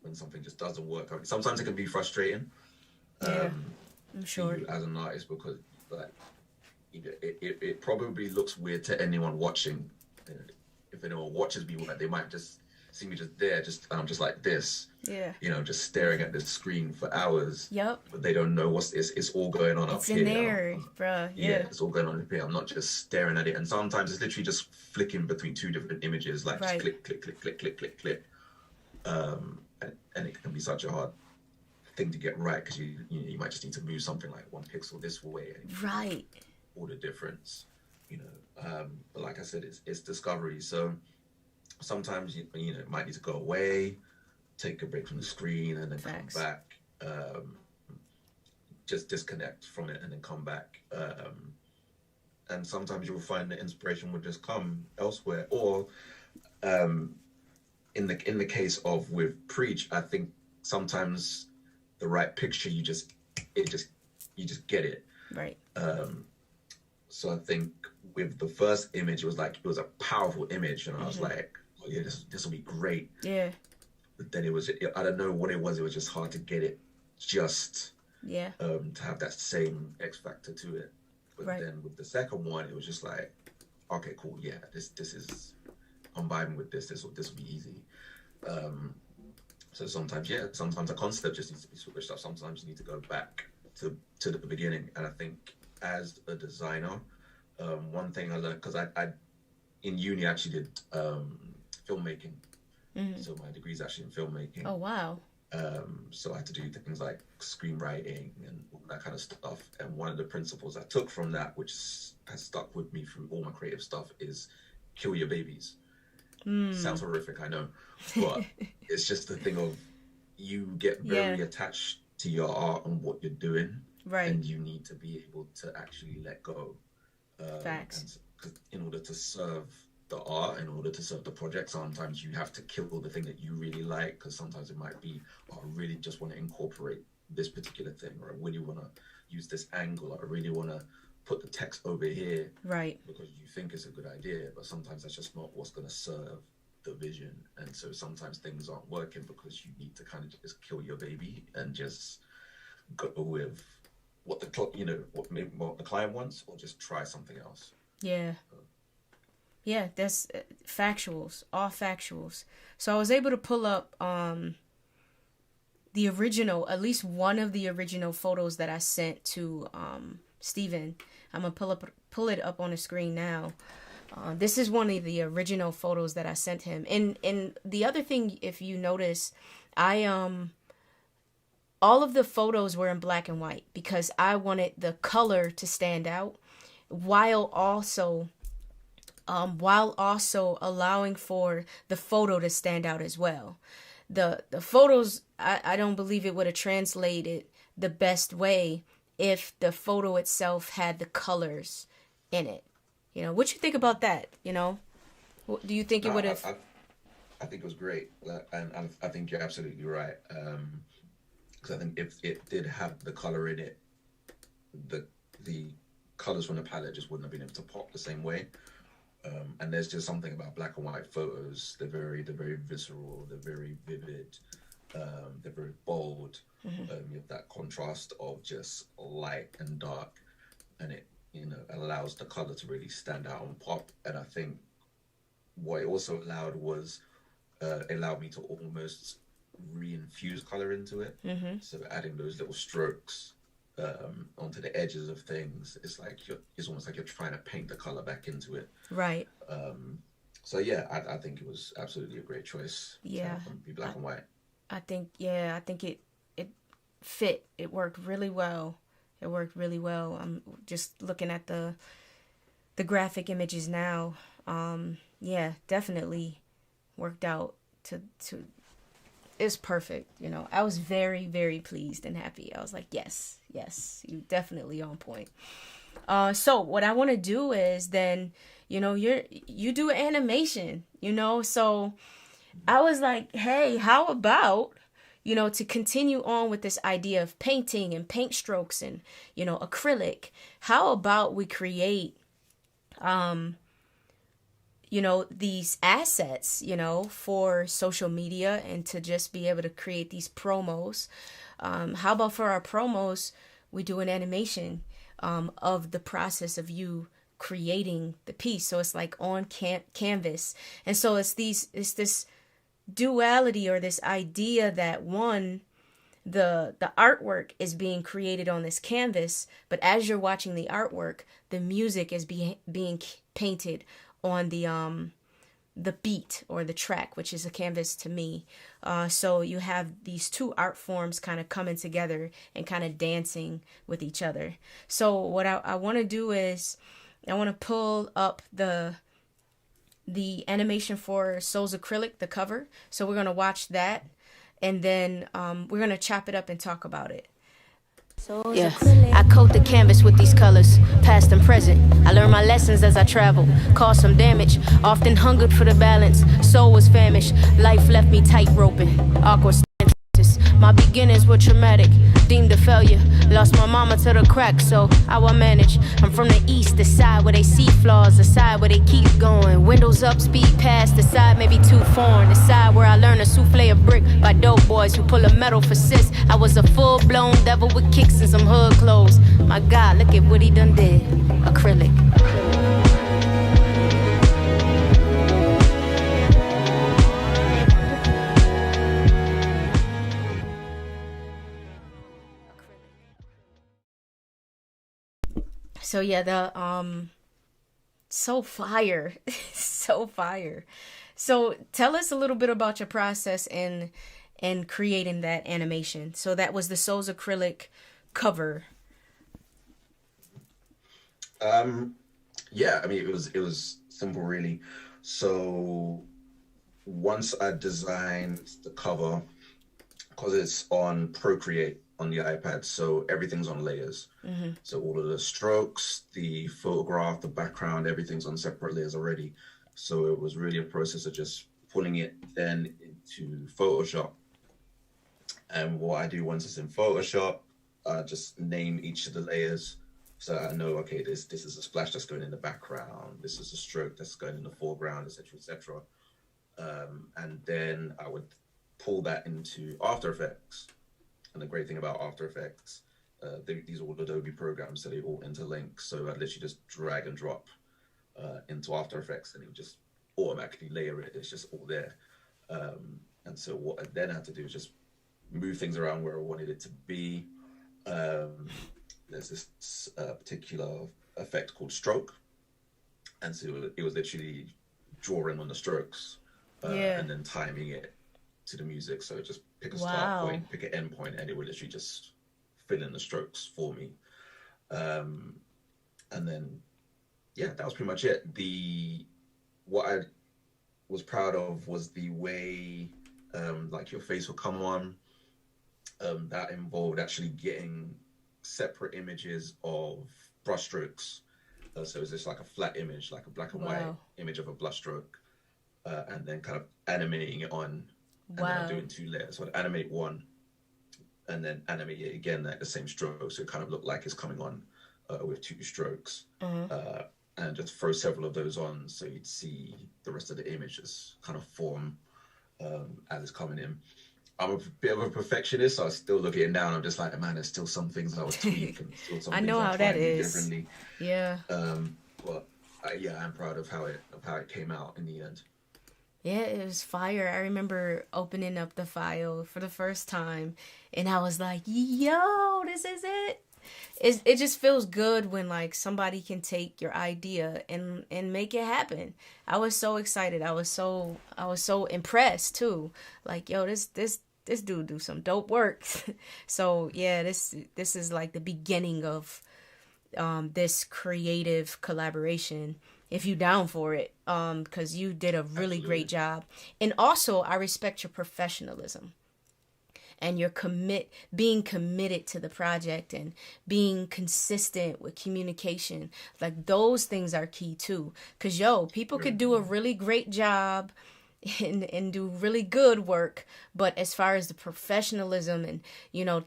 when something just doesn't work, sometimes it can be frustrating. I'm sure. You as an artist, because it probably looks weird to anyone watching. If anyone watches me, they might just see me just there, and I'm just like this. Yeah. Just staring at the screen for hours. Yep. But they don't know it's all going on up here. It's in there, bruh. Yeah. It's all going on up here. I'm not just staring at it. And sometimes it's literally just flicking between 2 different images, like just click, click, click, click, click, click, click. And it can be such a hard thing to get right, because you might just need to move something like 1 pixel this way. Right. All the difference, but like I said, it's discovery. So sometimes you might need to go away, take a break from the screen, and then come back. Just disconnect from it and then come back. And sometimes you'll find that inspiration will just come elsewhere. Or in the case of with Preach, I think sometimes the right picture, you just get it. Right. So I think with the first image, it was a powerful image, and I was like, oh yeah, this will be great. Yeah. But then I don't know what it was just hard to get it to have that same X factor to it. But then with the second one, it was just like, okay, cool, yeah, this is, I'm vibing with this will be easy. So sometimes a concept just needs to be switched up. Sometimes you need to go back to the beginning. And I think as a designer, one thing I learned, because I in uni actually did filmmaking. So my degree is actually in filmmaking. Oh, wow. So I had to do things like screenwriting and all that kind of stuff. And one of the principles I took from that, which has stuck with me through all my creative stuff, is kill your babies. Sounds horrific, I know, but it's just the thing of, you get very attached to your art and what you're doing, right? And you need to be able to actually let go. Facts. And in order to serve the art, in order to serve the project, sometimes you have to kill the thing that you really like, because sometimes it might be, I really just want to incorporate this particular thing, or I really want to use this angle, or I really want to put the text over here, right? Because you think it's a good idea, but sometimes that's just not what's going to serve the vision. And so sometimes things aren't working because you need to kind of just kill your baby and just go with what the client wants, or just try something else. Yeah, that's factuals, all factuals. So I was able to pull up the original, at least one of the original photos that I sent to Steven. I'm gonna pull it up on the screen now. This is one of the original photos that I sent him. And the other thing, if you notice, all of the photos were in black and white because I wanted the color to stand out while also while also allowing for the photo to stand out as well. The photos, I don't believe it would have translated the best way if the photo itself had the colors in it. You know, what you think about that? You know, do you think it would have? I think it was great, and I think you're absolutely right. Because I think if it did have the color in it, the colors from the palette just wouldn't have been able to pop the same way. And there's just something about black and white photos. They're very visceral. They're very vivid. They're very bold. You have that contrast of just light and dark, and it, you know, allows the color to really stand out and pop. And I think what it also allowed was it allowed me to almost re-infuse color into it. So adding those little strokes onto the edges of things, it's almost like you're trying to paint the color back into it. Right. So yeah, I think it was absolutely a great choice. Yeah. To be black and white. I think it fit. It worked really well. It worked really well. I'm just looking at the graphic images now. Yeah, definitely worked out to it's perfect. You know, I was very, very pleased and happy. I was like, yes, you definitely on point. So what I want to do is then, you know, you do animation, you know, so I was like, hey, how about, you know, to continue on with this idea of painting and paint strokes and, you know, acrylic, how about we create, you know, these assets, you know, for social media and to just be able to create these promos. How about for our promos, we do an animation of the process of you creating the piece. So it's like on canvas. And so it's this duality or this idea that one, the artwork is being created on this canvas, but as you're watching the artwork, the music is being painted on the beat or the track, which is a canvas to me. So you have these two art forms kind of coming together and kind of dancing with each other. So what I want to do is I want to pull up the animation for Soul's Acrylic, the cover. So we're going to watch that, and then we're going to chop it up and talk about it. Yeah, I coat the canvas with these colors, past and present. I learned my lessons as I travel, caused some damage, often hungered for the balance. Soul was famished, life left me tight roping, awkward stances. My beginnings were traumatic, deemed a failure. Lost my mama to the crack, so how I manage. I'm from the east, the side where they see flaws, the side where they keep going. Windows up, speed past, the side maybe too foreign. The side where I learned to souffle a brick by dope boys who pull a medal for sis. I was a full-blown devil with kicks and some hood clothes. My God, look at what he done did. Acrylic. So yeah, the so fire. So fire. So tell us a little bit about your process in creating that animation. So that was the Soul's Acrylic cover. Yeah, I mean it was simple really. So once I designed the cover, because it's on Procreate on the iPad, so everything's on layers. So all of the strokes, the photograph, the background, everything's on separate layers already. So it was really a process of just pulling it then into Photoshop. And what I do once it's in Photoshop, I just name each of the layers. So I know, okay, this is a splash that's going in the background, this is a stroke that's going in the foreground, etc., etc. And then I would pull that into After Effects. And the great thing about After Effects, these are all Adobe programs, so they all interlink. So I literally just drag and drop into After Effects, and it would just automatically layer it. It's just all there. And so what I then had to do is just move things around where I wanted it to be. There's this particular effect called stroke, and so it was literally drawing on the strokes and then timing it to the music. So just pick a start point, pick an end point, and it would literally just fill in the strokes for me. And then, yeah, that was pretty much it. what I was proud of was the way like your face will come on. That involved actually getting separate images of brushstrokes. So it's just like a flat image, like a black and white image of a brushstroke, and then kind of animating it on, and then I'm doing 2 layers. So I'd animate one, and then animate it again at the same stroke, so it kind of looked like it's coming on with 2 strokes. And just throw several of those on, so you'd see the rest of the images kind of form as it's coming in. I'm a bit of a perfectionist, so I still look it down. I'm just like, man, there's still some things I would tweak, and still some I things know how that is. differently. Yeah. But yeah, I'm proud of how it came out in the end. Yeah, it was fire. I remember opening up the file for the first time, and I was like, yo, this is it. It just feels good when like somebody can take your idea and make it happen. I was so excited. I was so impressed too. Like, yo, this dude do some dope work. So yeah, this is like the beginning of this creative collaboration. If you down for it, because you did a really great job. And also, I respect your professionalism and your being committed to the project and being consistent with communication. Like, those things are key too. Because, people could do a really great job and do really good work, but as far as the professionalism and,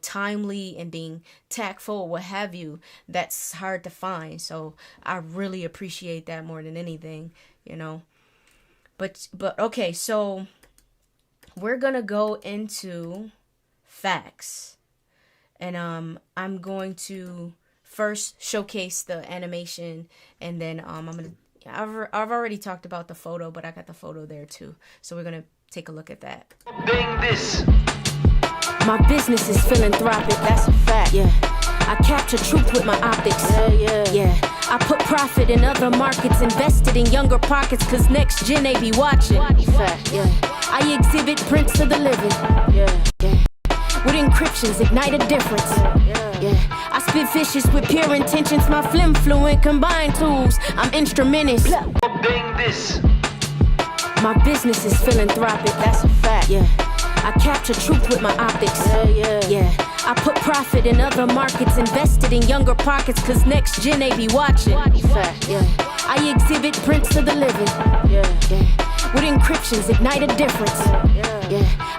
timely and being tactful, what have you, that's hard to find. So I really appreciate that more than anything, But okay, so we're gonna go into facts, and I'm going to first showcase the animation, and then I've already talked about the photo, but I got the photo there too, so we're gonna take a look at that. Ding this. My business is philanthropic, that's a fact. Yeah, I capture truth with my optics. Yeah. I put profit in other markets, invested in younger pockets, cause next gen they be watching. Fact. Yeah, I exhibit prints of the living. Yeah. With encryptions, ignite a difference. Yeah. I spit vicious with pure intentions. My flim fluent combined tools. I'm instrumentous. Ding this. My business is philanthropic. That's a fact. Yeah. I capture truth with my optics. Yeah. I put profit in other markets, invested in younger pockets, cause next gen they be watching. Fact. Yeah. I exhibit prints of the living. Yeah. With encryptions, ignite a difference. Yeah.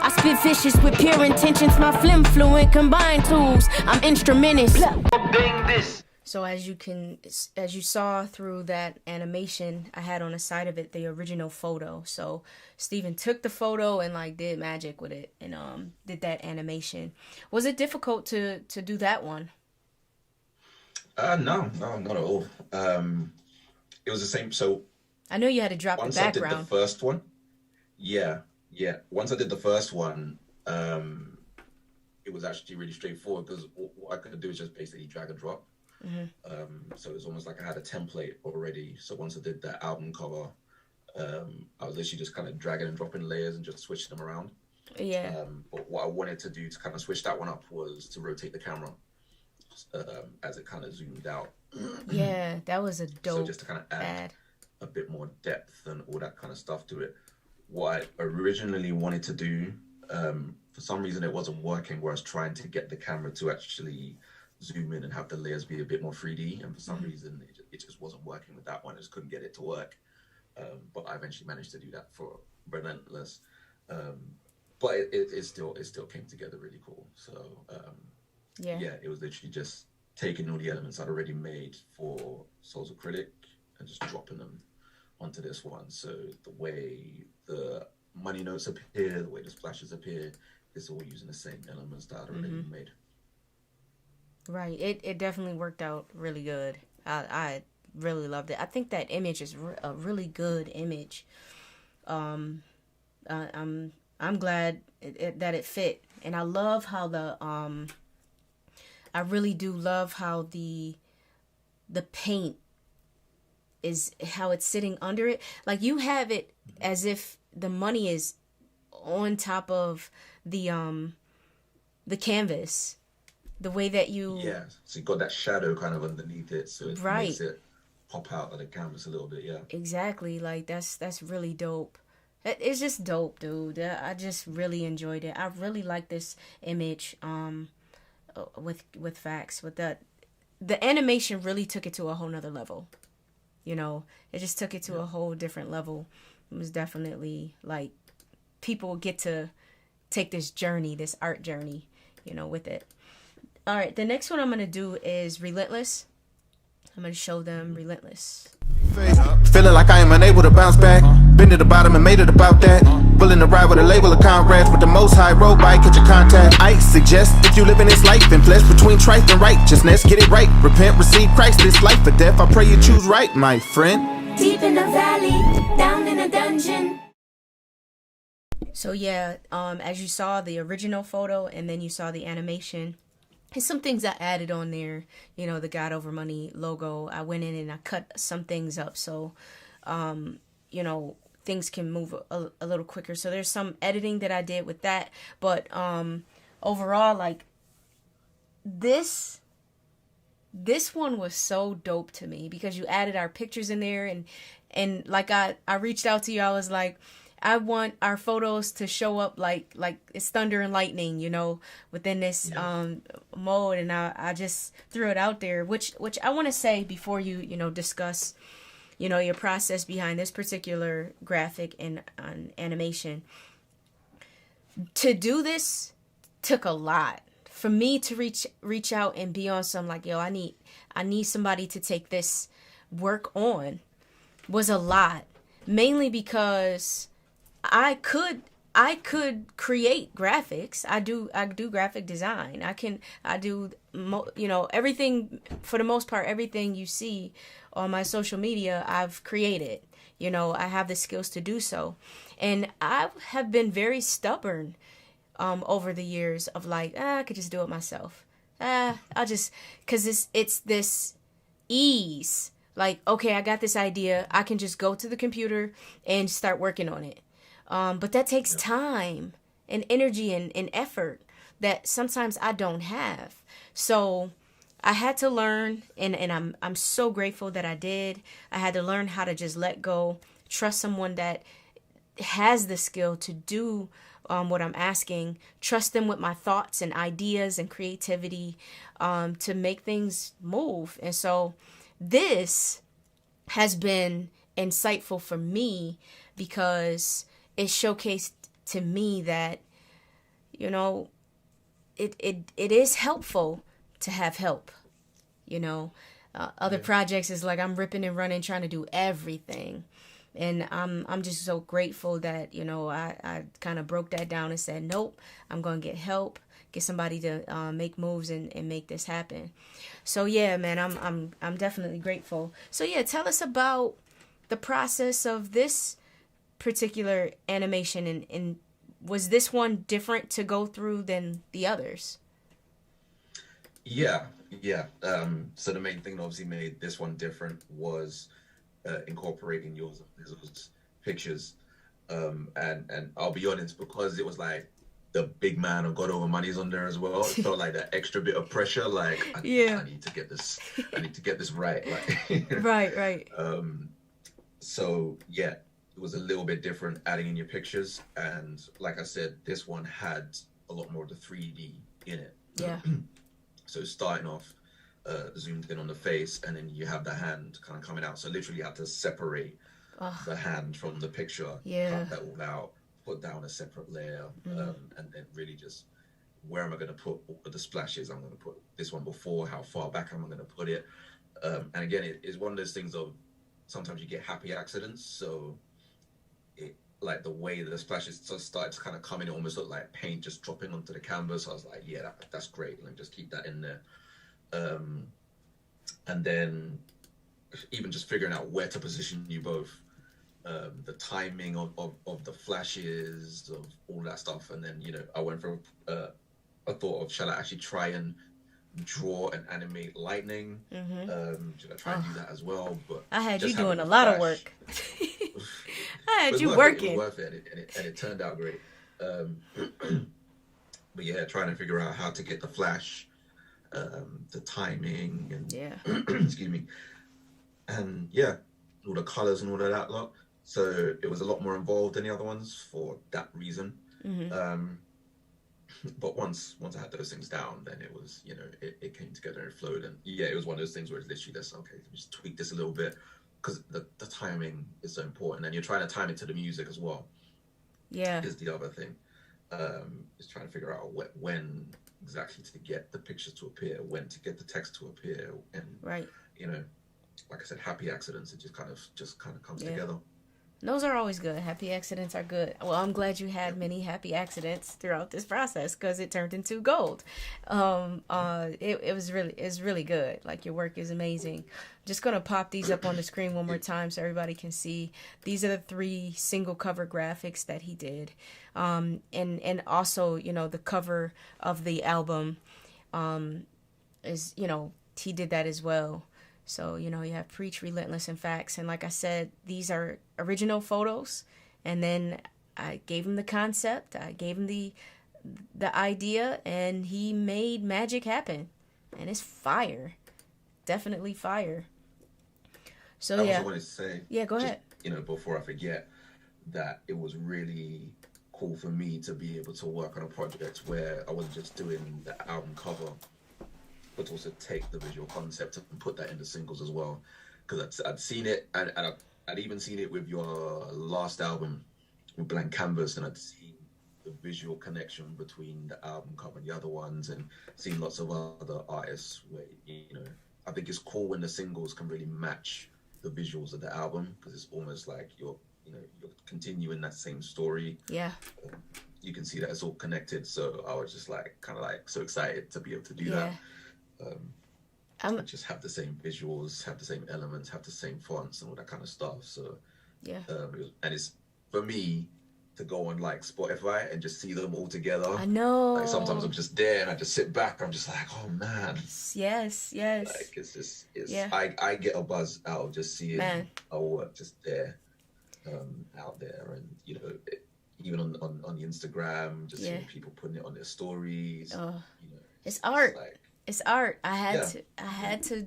I spit vicious with pure intentions. My flim fluent combined tools. I'm instrumentous. Ding this. So as you saw through that animation, I had on the side of it the original photo. So Steven took the photo and like did magic with it and did that animation. Was it difficult to do that one? No, not at all. It was the same. So I know you had to drop the background. Once I did the first one, yeah. Once I did the first one, it was actually really straightforward because what I could do is just basically drag and drop. So it was almost like I had a template already. So once I did that album cover, I was literally just kind of dragging and dropping layers and just switching them around. Yeah. But what I wanted to do to kind of switch that one up was to rotate the camera as it kind of zoomed out. Yeah, that was a dope. So just to kind of add a bit more depth and all that kind of stuff to it. What I originally wanted to do, for some reason it wasn't working, where I was trying to get the camera to actually zoom in and have the layers be a bit more 3D, and for some reason it just wasn't working with that one. I just couldn't get it to work, but I eventually managed to do that for Relentless, but it still came together really cool. So yeah, it was literally just taking all the elements I'd already made for Souls Acrylic and just dropping them onto this one. So the way the money notes appear, the way the splashes appear, it's all using the same elements that I'd already made. Right. It definitely worked out really good. I really loved it. I think that image is a really good image. I'm glad that it fit, and I love how I really do love how the paint is, how it's sitting under it. Like, you have it as if the money is on top of the canvas. The way that you... Yeah, so you got that shadow kind of underneath it, so it makes it pop out of the canvas a little bit. Yeah. Exactly. Like that's really dope. It's just dope, dude. I just really enjoyed it. I really like this image. With facts, with the animation really took it to a whole nother level. You know, it just took it to a whole different level. It was definitely like people get to take this journey, this art journey, you know, with it. All right, the next one I'm gonna do is Relentless. I'm gonna show them Relentless. Feeling like I am unable to bounce back. Been to the bottom and made it about that. Willing to ride with a label of comrades. With the most high road bike, catch a contact. I suggest if you living this life in flesh between trife and righteousness, get it right. Repent, receive Christ, this life or death. I pray you choose right, my friend. Deep in the valley, down in a dungeon. So yeah, as you saw the original photo and then you saw the animation, and some things I added on there, you know, the God Over Money logo. I went in and I cut some things up so, you know, things can move a little quicker. So there's some editing that I did with that. But overall, like, this one was so dope to me because you added our pictures in there. And like I reached out to you. I was like, I want our photos to show up like it's thunder and lightning, you know, within this mode. And I just threw it out there, which I want to say before you know, discuss, you know, your process behind this particular graphic and animation. To do this took a lot for me to reach out and be on some like, yo, I need somebody to take this work on. Was a lot, mainly because I could create graphics. I do graphic design. I do you know, everything, for the most part, everything you see on my social media, I've created. You know, I have the skills to do so. And I have been very stubborn over the years of like, I could just do it myself. I'll just, cause it's this ease. Like, okay, I got this idea. I can just go to the computer and start working on it. But that takes time and energy and effort that sometimes I don't have. So I had to learn, and I'm so grateful that I did. I had to learn how to just let go, trust someone that has the skill to do what I'm asking, trust them with my thoughts and ideas and creativity to make things move. And so this has been insightful for me because it showcased to me that, you know, it is helpful to have help. You know, other projects is like I'm ripping and running trying to do everything. And I'm just so grateful that, you know, I kind of broke that down and said, nope, I'm going to get help, get somebody to make moves and make this happen. So yeah, man, I'm definitely grateful. So yeah, tell us about the process of this particular animation, and was this one different to go through than the others? Yeah. So the main thing that obviously made this one different was incorporating yours and Lizzo's pictures. And I'll be honest, because it was like the big man of God Over Money's on there as well, it felt like that extra bit of pressure. Like, I need to get this. I need to get this right. Like, Right. So yeah, it was a little bit different adding in your pictures, and like I said, this one had a lot more of the 3D in it. Yeah. So starting off zoomed in on the face, and then you have the hand kind of coming out. So literally you have to separate the hand from the picture, cut that all out, put down a separate layer, and then really just, where am I going to put the splashes? I'm going to put this one before, how far back am I going to put it? And again, it is one of those things of sometimes you get happy accidents. So it, like the way the splashes just started to kind of come in, it almost looked like paint just dropping onto the canvas. I was like, yeah, that's great. Let me just keep that in there. And then even just figuring out where to position you both, the timing of the flashes, of all that stuff. And then, you know, I went for a thought of, shall I actually try and draw and animate lightning? Should I try and do that as well? But I had you doing a lot of work. I had you working. It was worth it, and it turned out great. But yeah, trying to figure out how to get the flash, the timing, and excuse me, and yeah, all the colors and all of that lot. So it was a lot more involved than the other ones for that reason. Um, but once I had those things down, then it was, it came together and flowed. And yeah, it was one of those things where it's literally just, okay, just tweak this a little bit, because the timing is so important, and you're trying to time it to the music as well. Yeah, Is the other thing. Is trying to figure out when exactly to get the pictures to appear, when to get the text to appear, and right. Like I said, happy accidents. It just kind of comes together. Those are always good. Happy accidents are good. Well, I'm glad you had many happy accidents throughout this process, because it turned into gold. It's really good. Like, your work is amazing. Just gonna pop these up on the screen one more time so everybody can see. These are the 3 single cover graphics that he did, and also the cover of the album is he did that as well. So, you have Preach, Relentless, and Facts. And like I said, these are original photos. And then I gave him the concept. I gave him the idea. And he made magic happen. And it's fire. Definitely fire. So, I also wanted to say... Yeah, go ahead. Before I forget, that it was really cool for me to be able to work on a project where I wasn't just doing the album cover, but also take the visual concept and put that into singles as well. Because I'd seen it, and I'd even seen it with your last album, with Blank Canvas, and I'd seen the visual connection between the album cover and the other ones, and seen lots of other artists where, I think it's cool when the singles can really match the visuals of the album, because it's almost like you're continuing that same story. Yeah. You can see that it's all connected. So I was just kind of so excited to be able to do that. Just have the same visuals, have the same elements, have the same fonts and all that kind of stuff. So yeah, and it's for me to go on Spotify and just see them all together. I know. Sometimes I'm just there and I just sit back. I'm just oh man. Yes. I get a buzz out of just seeing our work just there, out there, and even on the Instagram, just seeing people putting it on their stories. It's art. It's art. I had to,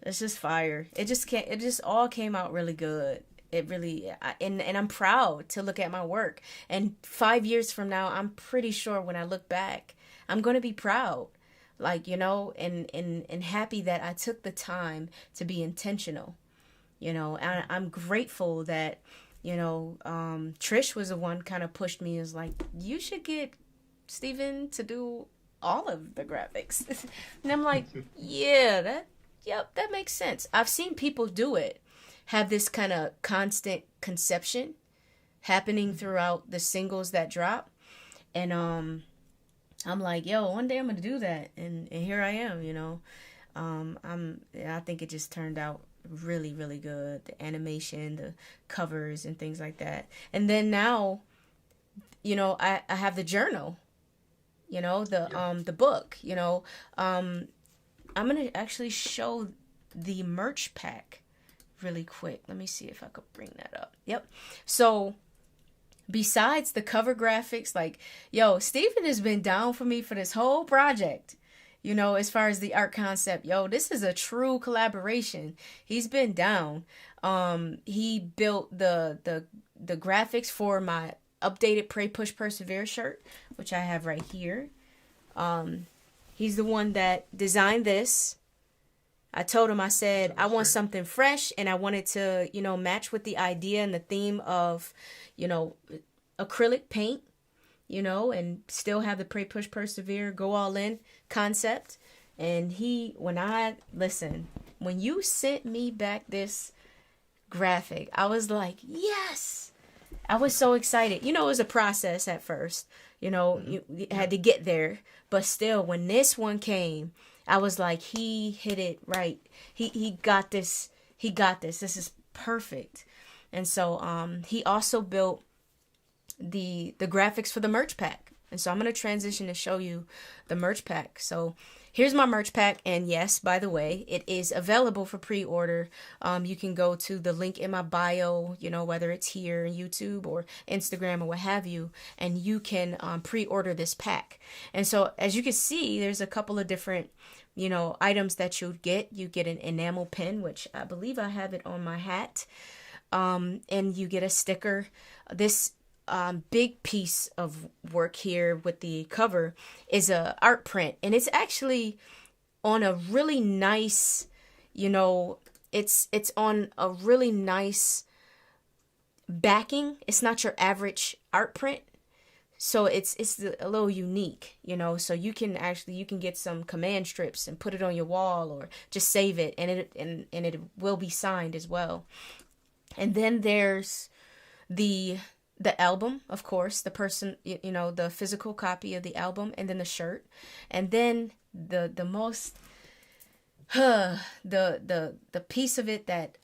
it's just fire. It just all came out really good. It really, and I'm proud to look at my work. And 5 years from now, I'm pretty sure when I look back, I'm going to be proud, and happy that I took the time to be intentional, and I'm grateful that, Trish was the one kind of pushed me, is like, you should get Steven to do all of the graphics. And I'm like, that makes sense. I've seen people do it, have this kind of constant conception happening throughout the singles that drop. And I'm like, one day I'm gonna do that, and here I am. I think it just turned out really, really good. The animation, the covers, and things like that. And then now, I have the journal. The book, I'm going to actually show the merch pack really quick. Let me see if I could bring that up. Yep. So besides the cover graphics, Stephen has been down for me for this whole project, as far as the art concept. This is a true collaboration. He's been down. He built the graphics for my updated Pray Push Persevere shirt, which I have right here. He's the one that designed this. I told him, I said, I want something fresh, and I wanted to, match with the idea and the theme of, acrylic paint, and still have the Pray Push Persevere, go all in concept. And when you sent me back this graphic, I was like, yes. I was so excited. It was a process at first. You had to get there. But still, when this one came, I was like, he hit it right. He got this. He got this. This is perfect. And so he also built the graphics for the merch pack. And so I'm going to transition to show you the merch pack. So here's my merch pack. And yes, by the way, it is available for pre-order. You can go to the link in my bio, you know, whether it's here on YouTube or Instagram or what have you, and you can pre-order this pack. And so as you can see, there's a couple of different, you know, items that you'll get. You get an enamel pin, which I believe I have it on my hat. And you get a sticker. This big piece of work here with the cover is a art print, and it's actually on a really nice, you know, it's on a really nice backing. It's not your average art print, so it's a little unique, you know. So you can get some command strips and put it on your wall, or just save it, and it will be signed as well. And then there's the album, of course, the person, you know, the physical copy of the album, and then the shirt. And then the most the piece of it that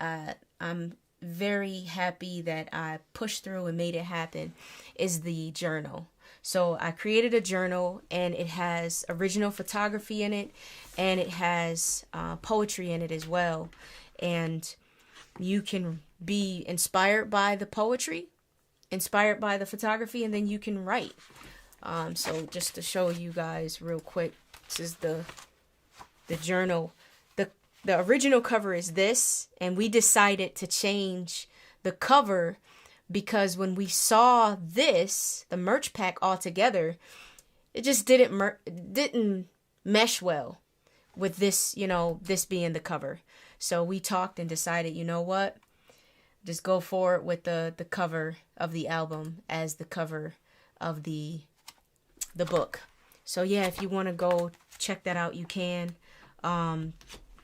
I'm very happy that I pushed through and made it happen is the journal. So I created a journal, and it has original photography in it, and it has poetry in it as well. And you can be inspired by the poetry, inspired by the photography, and then you can write. So just to show you guys real quick, this is the journal. The original cover is this, and we decided to change the cover because when we saw this, the merch pack all together, it just didn't mesh well with this, you know, this being the cover. So we talked and decided, you know what? Just go for it with the cover of the album as the cover of the book. So yeah, if you want to go check that out, you can.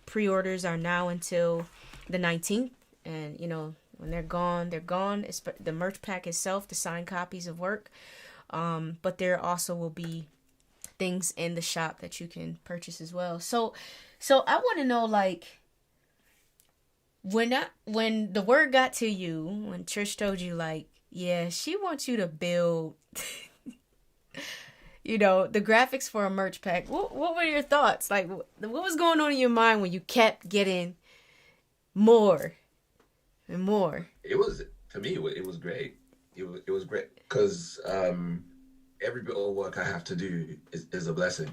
Pre-orders are now until the 19th, and you know, when they're gone, they're gone. It's the merch pack itself, the signed copies of work. But there also will be things in the shop that you can purchase as well. So I want to know, like, when the word got to you, when Trish told you, like, yeah, she wants you to build, you know, the graphics for a merch pack, what were your thoughts? Like, what was going on in your mind when you kept getting more and more? It was, to me, it was great. It was great because every bit of work I have to do is a blessing,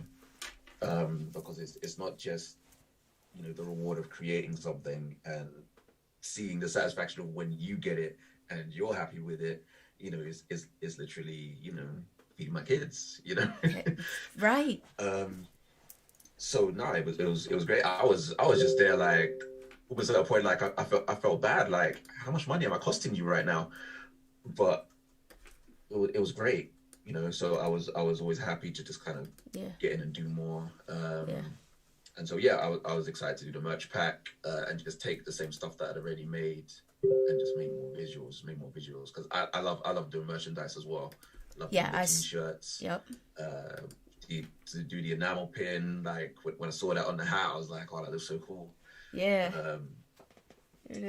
because it's not just, you know, the reward of creating something and seeing the satisfaction of when you get it and you're happy with it. You know, is literally, you know, feeding my kids, you know. Right. So no, it was great. I was just there, like, almost at a point, like I felt bad, like, how much money am I costing you right now? But it was great, you know. So I was always happy to just kind of get in and do more. And so yeah, I was excited to do the merch pack and just take the same stuff that I'd already made and just make more visuals because I love doing merchandise as well. Love doing the t-shirts. Yep. To do the enamel pin, like when I saw that on the hat, I was like, oh, that looks so cool. Yeah.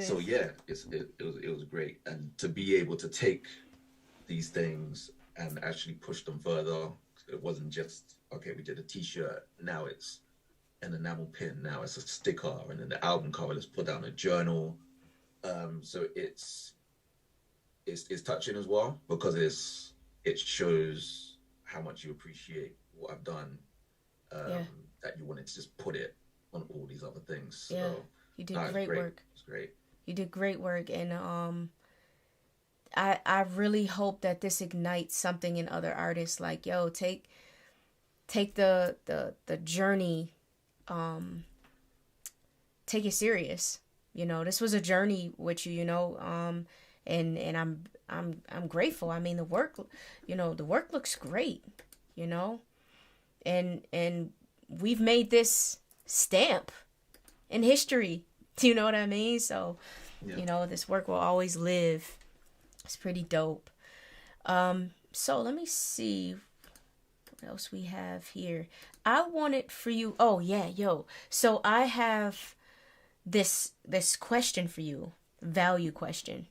So yeah, it was great, and to be able to take these things and actually push them further. It wasn't just, okay, we did a t-shirt, now it's an enamel pin, now it's a sticker, and then the album cover, let's put down a journal. So it's touching as well because it shows how much you appreciate what I've done, that you wanted to just put it on all these other things. So, you did great work. It's great. You did great work, and I really hope that this ignites something in other artists. Like, yo, take the journey, take it serious. You know, this was a journey with you. You know, and I'm grateful. I mean, the work looks great. You know, and we've made this stamp in history. Do you know what I mean? So, you know, this work will always live. It's pretty dope. So let me see what else we have here. I wanted for you. Oh yeah, yo. So I have this question for you, value question.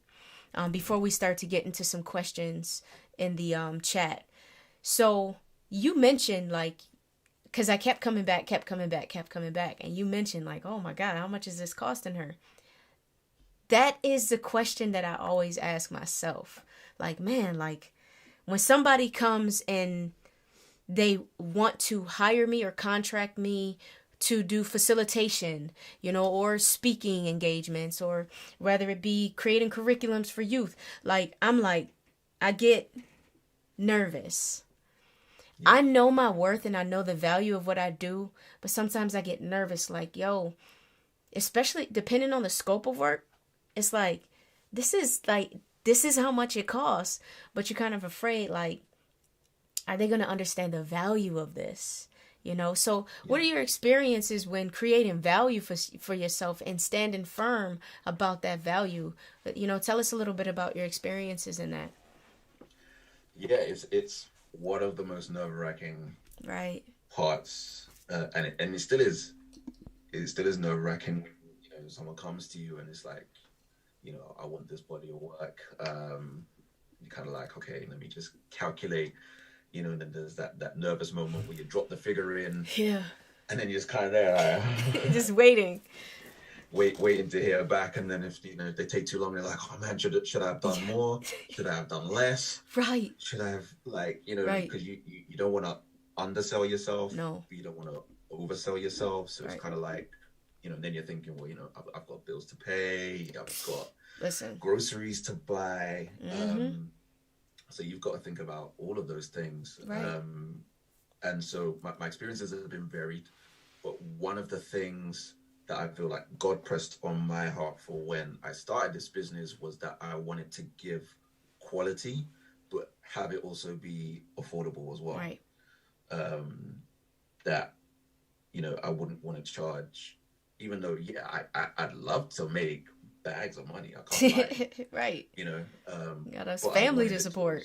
Before we start to get into some questions in the chat. So you mentioned, like, because I kept coming back. And you mentioned like, oh my God, how much is this costing her? That is the question that I always ask myself. Like, man, like when somebody comes and they want to hire me or contract me to do facilitation, you know, or speaking engagements, or whether it be creating curriculums for youth, like, I'm like, I get nervous. Yeah. I know my worth and I know the value of what I do, but sometimes I get nervous, like, yo, especially depending on the scope of work, it's like, this is how much it costs, but you're kind of afraid, like, are they going to understand the value of this? You know, so what are your experiences when creating value for yourself and standing firm about that value? You know, tell us a little bit about your experiences in that. Yeah, it's one of the most nerve-wracking parts, and it still is. It still is nerve-wracking when, you know, someone comes to you and it's like, you know, I want this body of work. You're kind of like, okay, let me just calculate. You know, and then there's that nervous moment where you drop the figure in. Yeah. And then you're just kind of there, like, just waiting. Waiting to hear back. And then if, you know, if they take too long, they're like, oh man, should I have done more? Should I have done less? Right. Should I have, like, you know, because you don't want to undersell yourself. No. You don't want to oversell yourself. So it's kind of like, you know, then you're thinking, well, you know, I've got bills to pay. I've got groceries to buy. Mm-hmm. So you've got to think about all of those things. Right. And so my experiences have been varied. But one of the things that I feel like God pressed on my heart for when I started this business was that I wanted to give quality, but have it also be affordable as well. Right. That, you know, I wouldn't want to charge, even though, I'd love to make bags of money. I can't lie. Right. You know, got us family to support.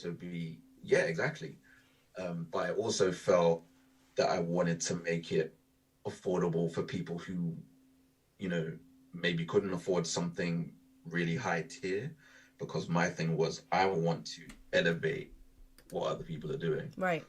Exactly. But I also felt that I wanted to make it affordable for people who, you know, maybe couldn't afford something really high tier, because my thing was I want to elevate what other people are doing. Right.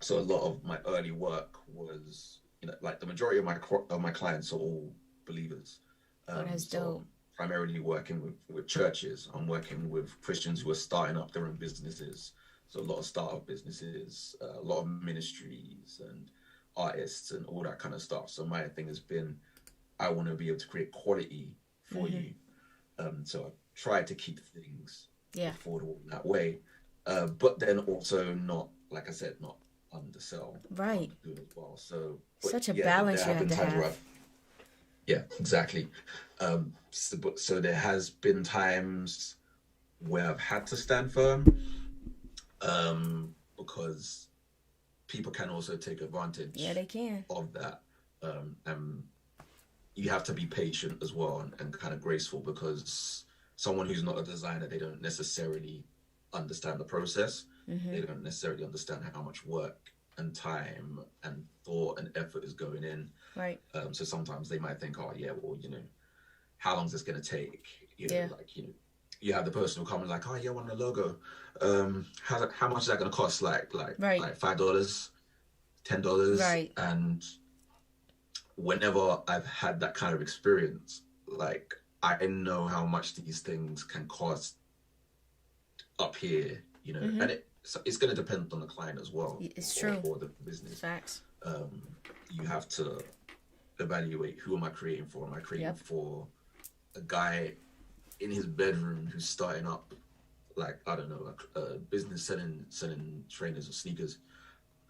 So a lot of my early work was, you know, like the majority of my clients are all believers. That's dope. I'm primarily working with churches. I'm working with Christians who are starting up their own businesses. So a lot of startup businesses, a lot of ministries and artists and all that kind of stuff. So my thing has been, I want to be able to create quality for you. So I try to keep things affordable in that way. But then also not, like I said, not undersell. Right. Do it as well. So such a balance you have to have. Yeah, exactly. So there has been times where I've had to stand firm, because people can also take advantage. Yeah, they can. Of that. And you have to be patient as well and kind of graceful, because someone who's not a designer, they don't necessarily understand the process. Mm-hmm. They don't necessarily understand how much work and time and thought and effort is going in. Right. So sometimes they might think, oh yeah, well, you know, how long is this going to take? You know, like, you know, you have the person who comes like, oh yeah, I want a logo. How much is that going to cost? Like $5, $10. Right. And whenever I've had that kind of experience, like, I know how much these things can cost up here, you know, and it's going to depend on the client as well. It's true. Or the business. Facts. You have to evaluate, who am I creating for? Am I creating for a guy in his bedroom who's starting up, like, I don't know, a business selling trainers or sneakers?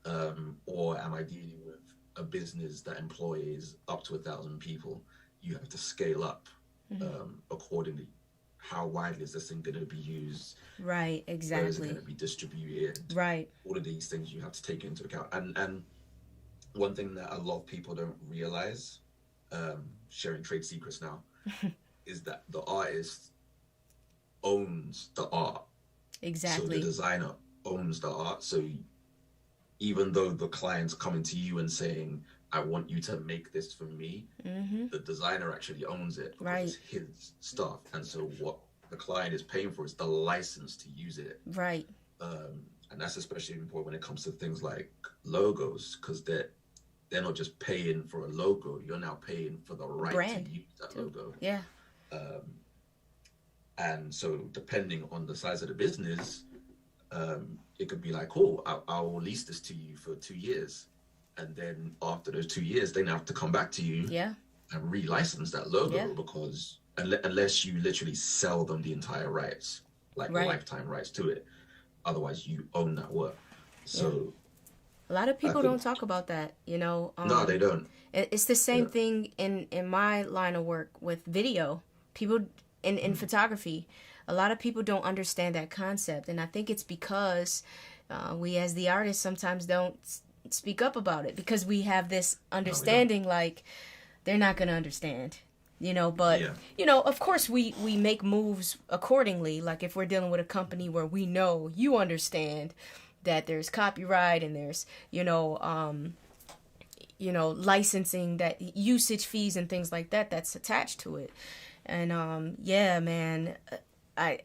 Or am I dealing with a business that employs up to 1,000 people? You have to scale up accordingly. How widely is this thing going to be used? Right, exactly. Where is it going to be distributed? Right. All of these things you have to take into account. And one thing that a lot of people don't realize, sharing trade secrets now, is that the artist owns the art. Exactly. So the designer owns the art. So even though the client's coming to you and saying, I want you to make this for me, the designer actually owns it. Right. It's his stuff. And so what the client is paying for is the license to use it. Right. And that's especially important when it comes to things like logos, because they're not just paying for a logo, you're now paying for the right Brand to use that too. logo. Yeah. And so depending on the size of the business, it could be like, oh, I'll lease this to you for 2 years. And then after those 2 years, they now have to come back to you and relicense that logo because unless you literally sell them the entire rights, like lifetime rights to it, otherwise you own that work. So a lot of people don't talk about that, you know. No, they don't. It's the same thing in my line of work with video. People in photography, a lot of people don't understand that concept, and I think it's because we as the artists sometimes don't speak up about it because we have this understanding like they're not going to understand, you know. But you know, of course we make moves accordingly. Like if we're dealing with a company where we know you understand that there's copyright and there's you know licensing, that usage fees and things like that that's attached to it. And yeah, man, I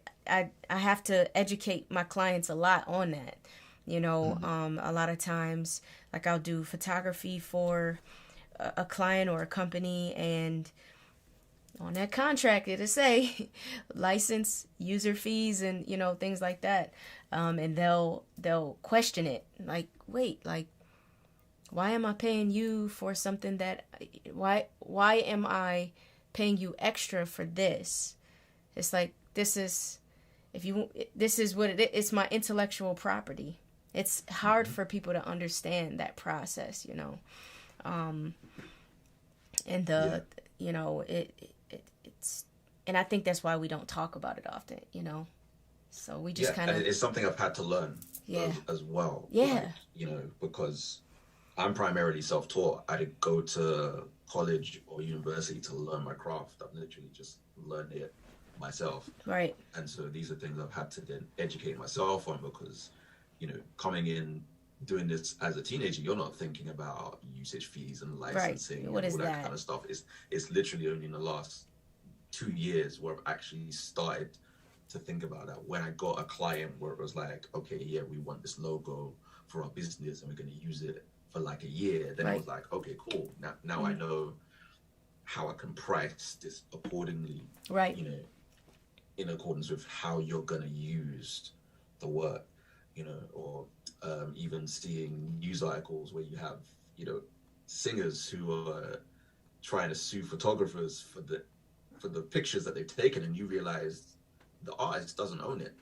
have to educate my clients a lot on that. You know, a lot of times, like I'll do photography for a client or a company, and on that contract it'll say license, user fees, and you know, things like that. And they'll question it, like, wait, like, why am I paying you for something that why am I paying you extra for this? It's like, this is what it is. It's my intellectual property. It's hard for people to understand that process, you know. And you know, it's, and I think that's why we don't talk about it often, you know. So we just kind of, it's something I've had to learn as well. Yeah. Like, you know, because I'm primarily self-taught. I didn't go to college or university to learn my craft. I've literally just learned it myself. Right. And so these are things I've had to then educate myself on because, you know, coming in, doing this as a teenager, you're not thinking about usage fees and licensing and all that kind of stuff. It's literally only in the last 2 years where I've actually started to think about that. When I got a client where it was like, okay, yeah, we want this logo for our business and we're going to use it for like a year, then it was like, okay, cool. Now I know how I can price this accordingly, right? You know, in accordance with how you're going to use the work, you know, or even seeing news articles where you have, you know, singers who are trying to sue photographers for the pictures that they've taken, and you realize the artist doesn't own it.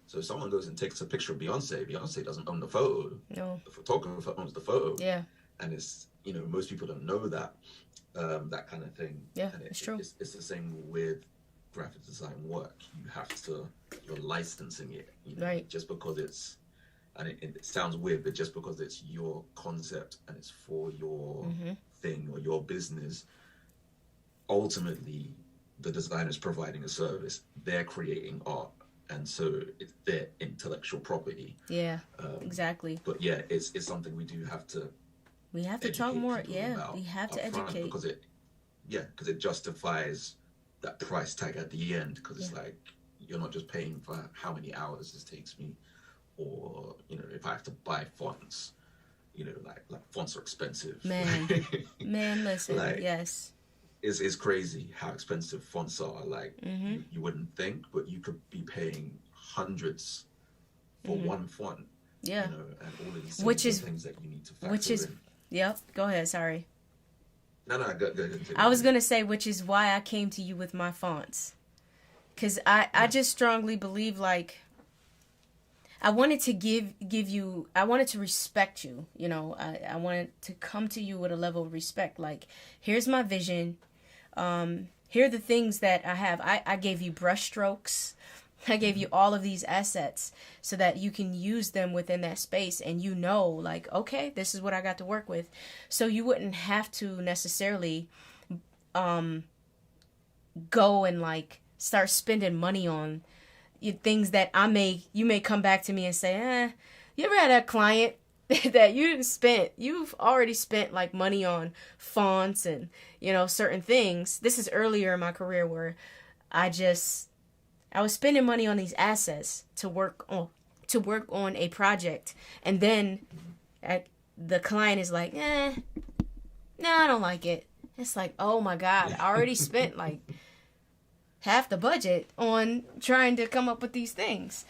So if someone goes and takes a picture of Beyonce doesn't own the photo. No. The photographer owns the photo. Yeah. And it's, you know, most people don't know that, that kind of thing. Yeah, and it's true. It's the same with graphic design work. You're licensing it. You know, right. Just because it's, and it sounds weird, but just because it's your concept and it's for your thing or your business, ultimately the designer's providing a service. They're creating art. And so it's their intellectual property. Yeah, exactly. But yeah, it's something we do have to. We have to talk more. Yeah, we have to educate because it justifies that price tag at the end. Because it's like you're not just paying for how many hours this takes me, or you know, if I have to buy fonts, you know, like fonts are expensive. Man, listen, like, yes. It's crazy how expensive fonts are. Like you wouldn't think, but you could be paying hundreds for one font. Yeah, you know, and all of these things that you need to factor in. Yep. Go ahead. Sorry. No, go. I was gonna say, which is why I came to you with my fonts, because I just strongly believe, like, I wanted to give you, I wanted to respect you. You know, I wanted to come to you with a level of respect. Like, here's my vision. Here are the things that I have. I gave you brush strokes. I gave you all of these assets so that you can use them within that space, and you know, like, okay, this is what I got to work with. So you wouldn't have to necessarily go and like start spending money on things that you may come back to me and say, you ever had a client that you've already spent like money on fonts and, you know, certain things. This is earlier in my career where I was spending money on these assets to work to work on a project, and then the client is like, no, I don't like it. It's like, oh my God, I already spent like half the budget on trying to come up with these things.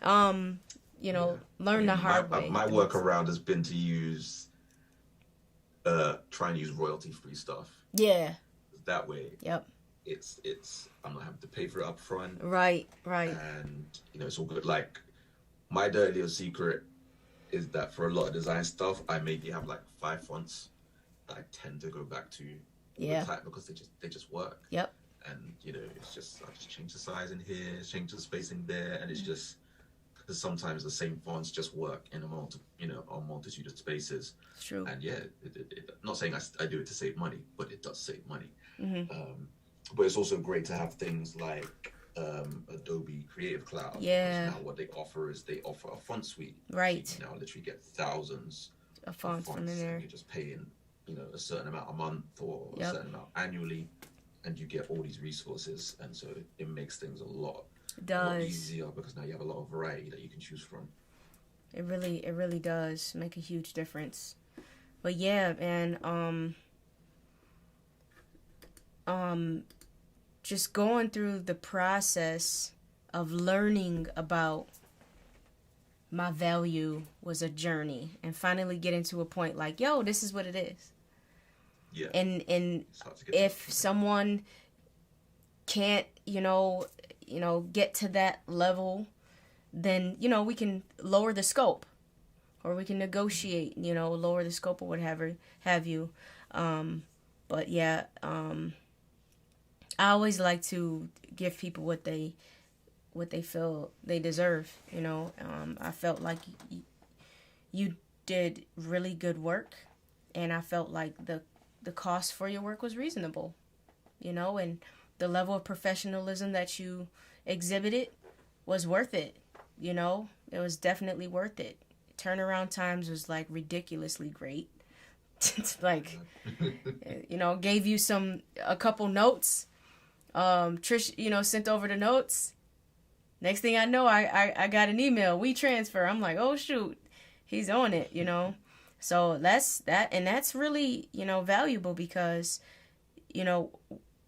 Learn the hard way. My workaround has been to try and use royalty-free stuff. Yeah. That way. Yep. It's I'm not having to pay for it up front. Right. And it's all good. Like, my dirty little secret is that for a lot of design stuff, I maybe have like 5 fonts that I tend to go back to type because they just work. Yep. And it's just I just change the size in here, change the spacing there, and it's just because sometimes the same fonts just work in a multitude of spaces. It's true. And I'm not saying I do it to save money, but it does save money. Mm-hmm. But it's also great to have things like Adobe Creative Cloud. Yeah. Now what they offer is they offer a font suite. Right. So you can now literally get thousands of fonts from in there. And you're just paying, a certain amount a month or a certain amount annually, and you get all these resources, and so it makes things a lot easier because now you have a lot of variety that you can choose from. It really does make a huge difference. But yeah, man, just going through the process of learning about my value was a journey, and finally getting to a point like, yo, this is what it is. Yeah. And if someone can't, get to that level, then, we can lower the scope, or we can negotiate, lower the scope or whatever have you. But yeah, I always like to give people what they feel they deserve. I felt like you did really good work, and I felt like the cost for your work was reasonable, and the level of professionalism that you exhibited was worth it. It was definitely worth it. Turnaround times was like ridiculously great. It's like, gave you a couple notes. Trish, sent over the notes. Next thing I know, I got an email. We transfer. I'm like, oh shoot, he's on it. So that's really, valuable because,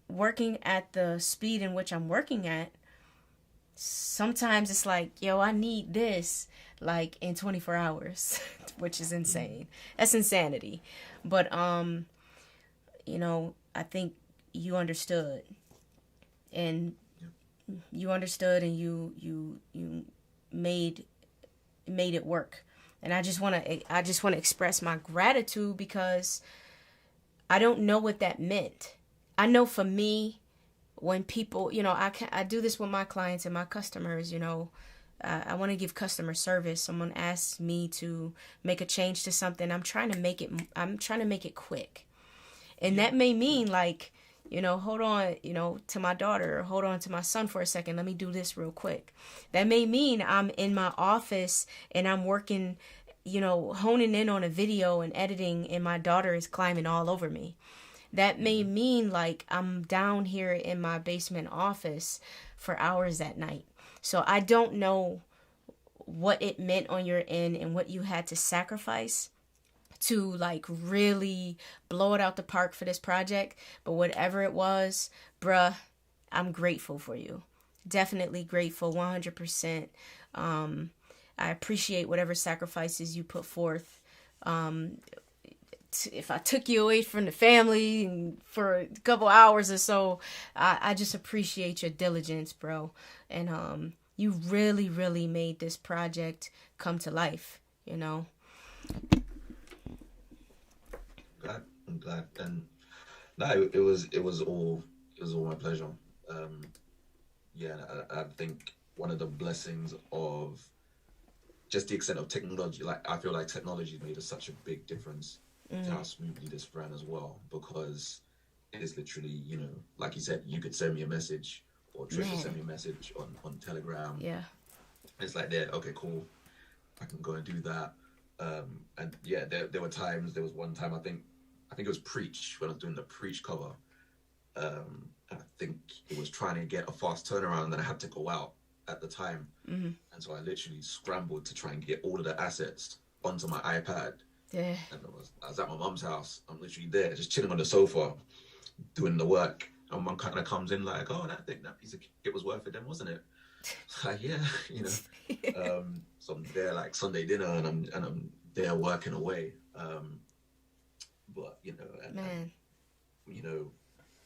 working at the speed in which I'm working at, sometimes it's like, yo, I need this like in 24 hours, which is insane. That's insanity. But, I think you understood, and you made it work. And I just want to express my gratitude because I don't know what that meant. I know for me, when people, I do this with my clients and my customers, I want to give customer service. Someone asks me to make a change to something. I'm trying to make it quick. And that may mean like, hold on, to my daughter, or hold on to my son for a second. Let me do this real quick. That may mean I'm in my office and I'm working, honing in on a video and editing, and my daughter is climbing all over me. That may mean like I'm down here in my basement office for hours at night. So I don't know what it meant on your end and what you had to sacrifice to like really blow it out the park for this project. But whatever it was, bruh, I'm grateful for you. Definitely grateful, 100%. I appreciate whatever sacrifices you put forth. If I took you away from the family for a couple hours or so, I just appreciate your diligence, bro. And you really, really made this project come to life, I'm glad. And no, it was all my pleasure. I think one of the blessings of just the extent of technology, like I feel like technology made such a big difference to how smoothly this ran as well, because it is literally, like you said, you could send me a message, or Trisha send me a message on Telegram. Yeah. It's like, okay, cool, I can go and do that. And yeah, there were times. There was one time I think it was Preach, when I was doing the Preach cover. And I think it was trying to get a fast turnaround, and then I had to go out at the time. And so I literally scrambled to try and get all of the assets onto my iPad. Yeah. And I was at my mum's house. I'm literally there, just chilling on the sofa, doing the work. And mum kind of comes in like, "Oh, that piece of kit was worth it then, wasn't it?" Like, yeah, you know. So I'm there like Sunday dinner, and I'm there working away. But you know, and you know,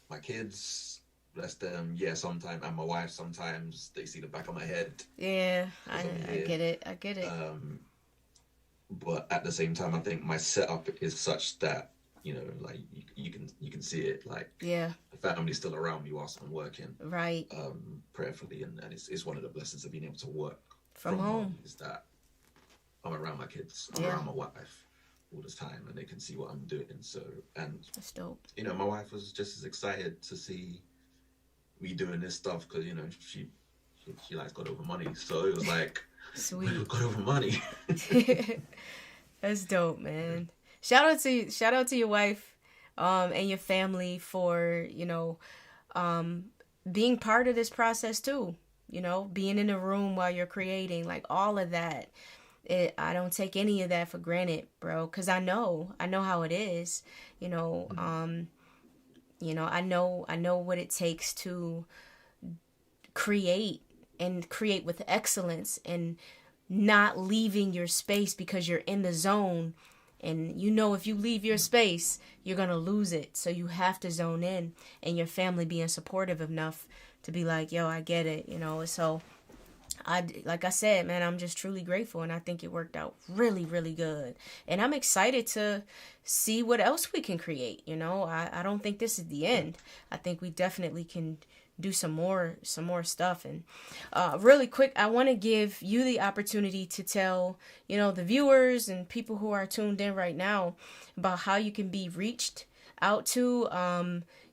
my kids, bless them, yeah, sometimes, and my wife, sometimes they see the back of my head. Yeah, I get it. I get it. But at the same time, I think my setup is such that, you know, like you can see it, like, yeah, the family's still around me whilst I'm working, right? Prayerfully, and it's one of the blessings of being able to work from home is that I'm around my kids, I'm around my wife all this time, and they can see what I'm doing. So, and that's dope. You know, my wife was just as excited to see me doing this stuff because, you know, she likes God over money, so it was like, sweet, God over money. That's dope, man. Shout out to your wife, and your family for, you know, being part of this process too. You know, being in the room while you're creating, like all of that. I don't take any of that for granted, bro, because I know how it is. You know, you know, I know what it takes to create with excellence and not leaving your space because you're in the zone. And you know, if you leave your space, you're going to lose it. So you have to zone in, and your family being supportive enough to be like, yo, I get it, you know. So like I said, man, I'm just truly grateful, and I think it worked out really, really good. And I'm excited to see what else we can create. You know, I don't think this is the end. I think we definitely can do some more stuff. And really quick, I want to give you the opportunity to tell, you know, the viewers and people who are tuned in right now about how you can be reached out to,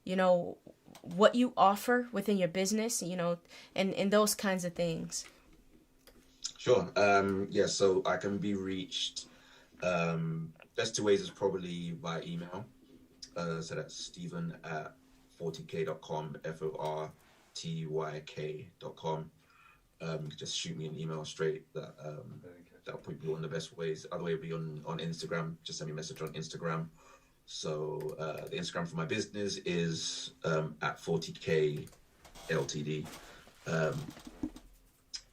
you know, what you offer within your business, you know, and those kinds of things. Sure. Yeah, so I can be reached. Best two ways is probably by email. So that's Stephen@40k.com, FORTYK.com. You can just shoot me an email straight. That'll put you on the best ways. Other way would be on Instagram. Just send me a message on Instagram. So the Instagram for my business is at 40k Ltd.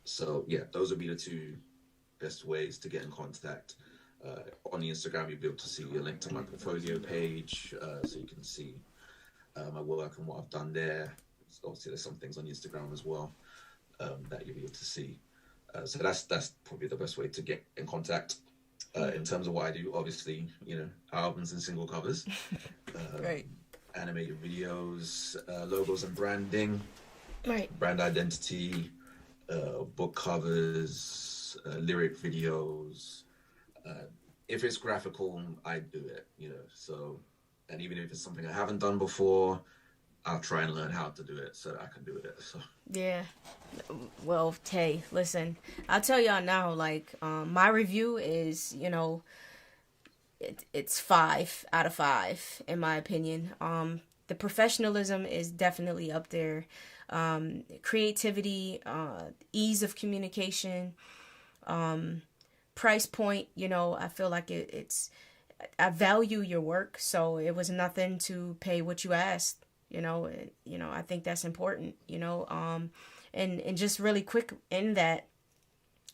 So yeah, those would be the two best ways to get in contact. On the Instagram, you'll be able to see a link to my portfolio page, so you can see my work and what I've done there. Obviously, there's some things on Instagram as well that you'll be able to see. So that's probably the best way to get in contact. In terms of what I do, obviously, you know, albums and single covers, Right. Animated videos, logos and branding, Right. brand identity, book covers, lyric videos. If it's graphical, I do it, you know. So, and even if it's something I haven't done before, I'll try and learn how to do it so that I can do it. So. Yeah. Well, Tay, listen, I'll tell y'all now, like, my review is, you know, it's 5 out of 5, in my opinion. The professionalism is definitely up there. Creativity, ease of communication, price point, you know, I feel like I value your work, so it was nothing to pay what you asked, you know, I think that's important, you know, and just really quick in that,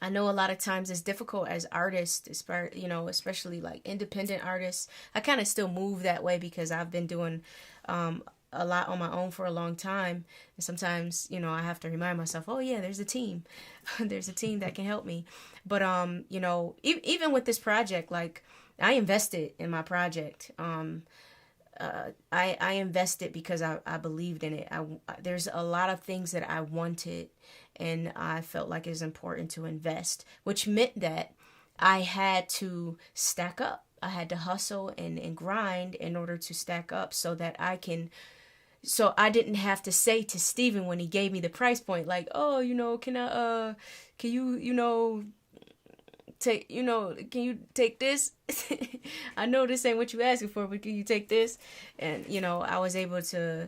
I know a lot of times it's difficult as artists, you know, especially like independent artists. I kind of still move that way because I've been doing a lot on my own for a long time. And sometimes, you know, I have to remind myself, oh yeah, there's a team. There's a team that can help me. But, you know, even with this project, like I invested in my project. I invested because I believed in it. There's a lot of things that I wanted, and I felt like it was important to invest, which meant that I had to stack up. I had to hustle and grind in order to stack up so I didn't have to say to Steven when he gave me the price point, like, oh, you know, can you, you know, can you take this? I know this ain't what you asking for, but can you take this? And, you know, I was able to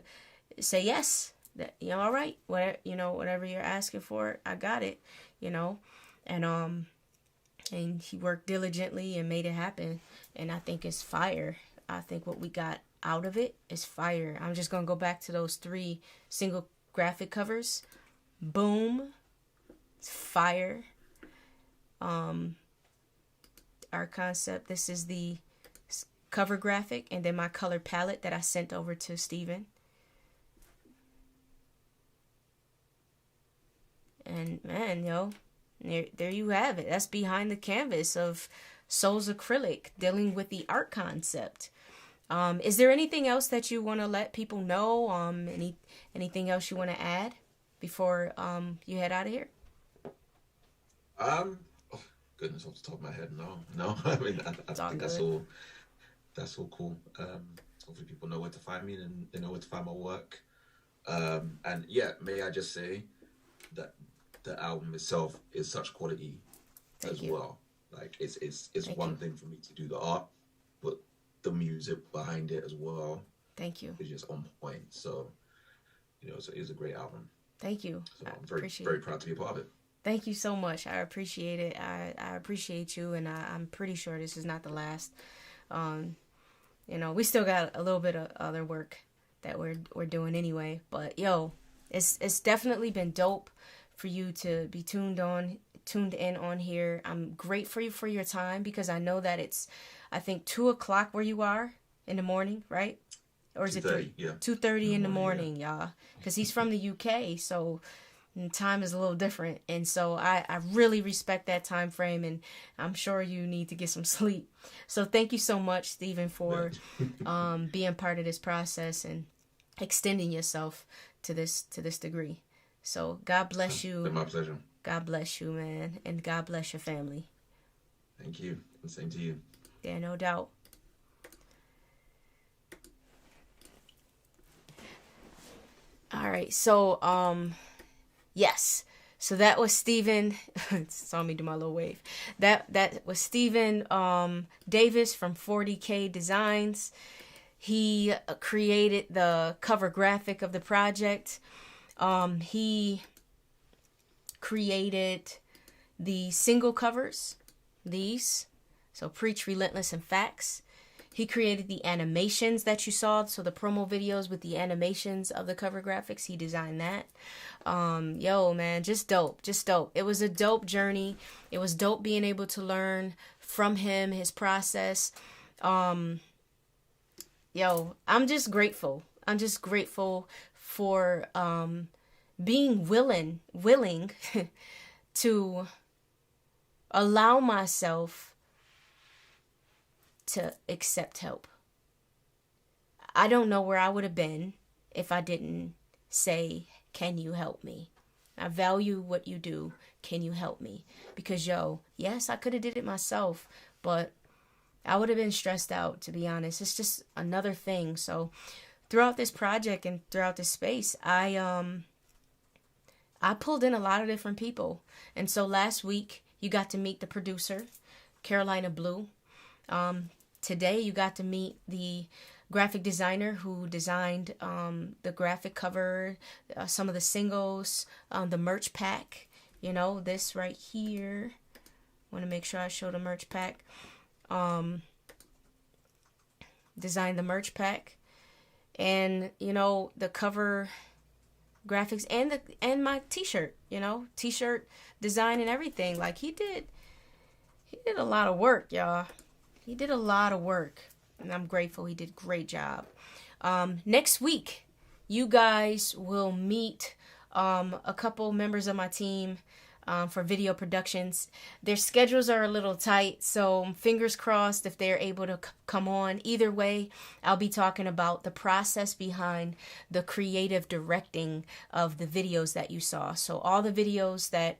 say yes, that, you know, all right, whatever, you know, whatever you're asking for, I got it, you know. And he worked diligently and made it happen. And I think it's fire. I think what we got out of it is fire. I'm just going to go back to those 3 single graphic covers. Boom. It's fire. Our concept, this is the cover graphic, and then my color palette that I sent over to Steven. And man, yo, there you have it. That's behind the canvas of Soul's Acrylic, dealing with the art concept. Is there anything else that you want to let people know? Anything else you want to add before you head out of here? Oh, goodness, off the top of my head, no. I mean, I think that's all cool. Hopefully people know where to find me and they know where to find my work. And yeah, may I just say that the album itself is such quality as well. Like it's one thing for me to do the art, but the music behind it as well. Thank you. Is just on point. So, you know, so it is a great album. Thank you. So I'm very proud to be a part of it. Thank you so much. I appreciate it. I appreciate you, and I'm pretty sure this is not the last. You know, we still got a little bit of other work that we're doing anyway. But yo, it's definitely been dope for you to be tuned in on here. I'm grateful for your time, because I know that it's, I think, 2:00 where you are in the morning, right? Or is it 3? Yeah. 2:30 in the morning, y'all. Because he's from the UK, so time is a little different. And so I really respect that time frame, and I'm sure you need to get some sleep. So thank you so much, Steven, for being part of this process and extending yourself to this degree. So God bless you. It's been my pleasure. God bless you, man. And God bless your family. Thank you. And same to you. Yeah, no doubt. All right. So, yes. So that was Steven. Saw me do my little wave. That was Steven Davis from 40K Designs. He created the cover graphic of the project. He created the single covers, these. So Preach, Relentless, and Facts. He created the animations that you saw. So the promo videos with the animations of the cover graphics, he designed that. Yo, man, just dope. It was a dope journey. It was dope being able to learn from him, his process. Yo, I'm just grateful. For being willing to allow myself to accept help. I don't know where I would have been if I didn't say, can you help me? I value what you do. Can you help me? Because yo, yes, I could have did it myself, but I would have been stressed out, to be honest. It's just another thing. So throughout this project and throughout this space, I pulled in a lot of different people. And so last week, you got to meet the producer, Carolina Blue. Today, you got to meet the graphic designer who designed the graphic cover, some of the singles, the merch pack. You know, this right here. Want to make sure I show the merch pack. Designed the merch pack. And, you know, the cover graphics and my t-shirt, you know, t-shirt design and everything. Like he did a lot of work, y'all. He did a lot of work, and I'm grateful. He did a great job. Next week, you guys will meet a couple members of my team for video productions. Their schedules are a little tight, so fingers crossed if they're able to come on. Either way, I'll be talking about the process behind the creative directing of the videos that you saw. So all the videos that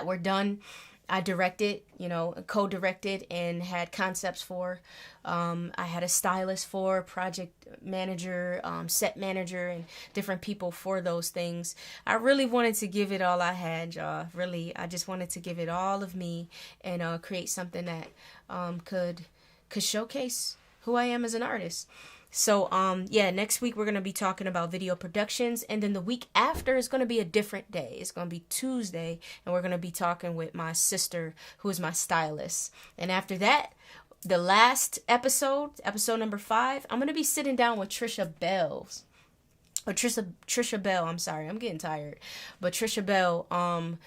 were done, I directed, you know, co-directed and had concepts for. I had a stylist for, project manager, set manager, and different people for those things. I really wanted to give it all I had, y'all. Really, I just wanted to give it all of me and create something that could showcase who I am as an artist. So, yeah, next week we're going to be talking about video productions. And then the week after is going to be a different day. It's going to be Tuesday. And we're going to be talking with my sister, who is my stylist. And after that, the last episode number 5, I'm going to be sitting down with Trisha Bell. I'm sorry, I'm getting tired. But Trisha Bell, and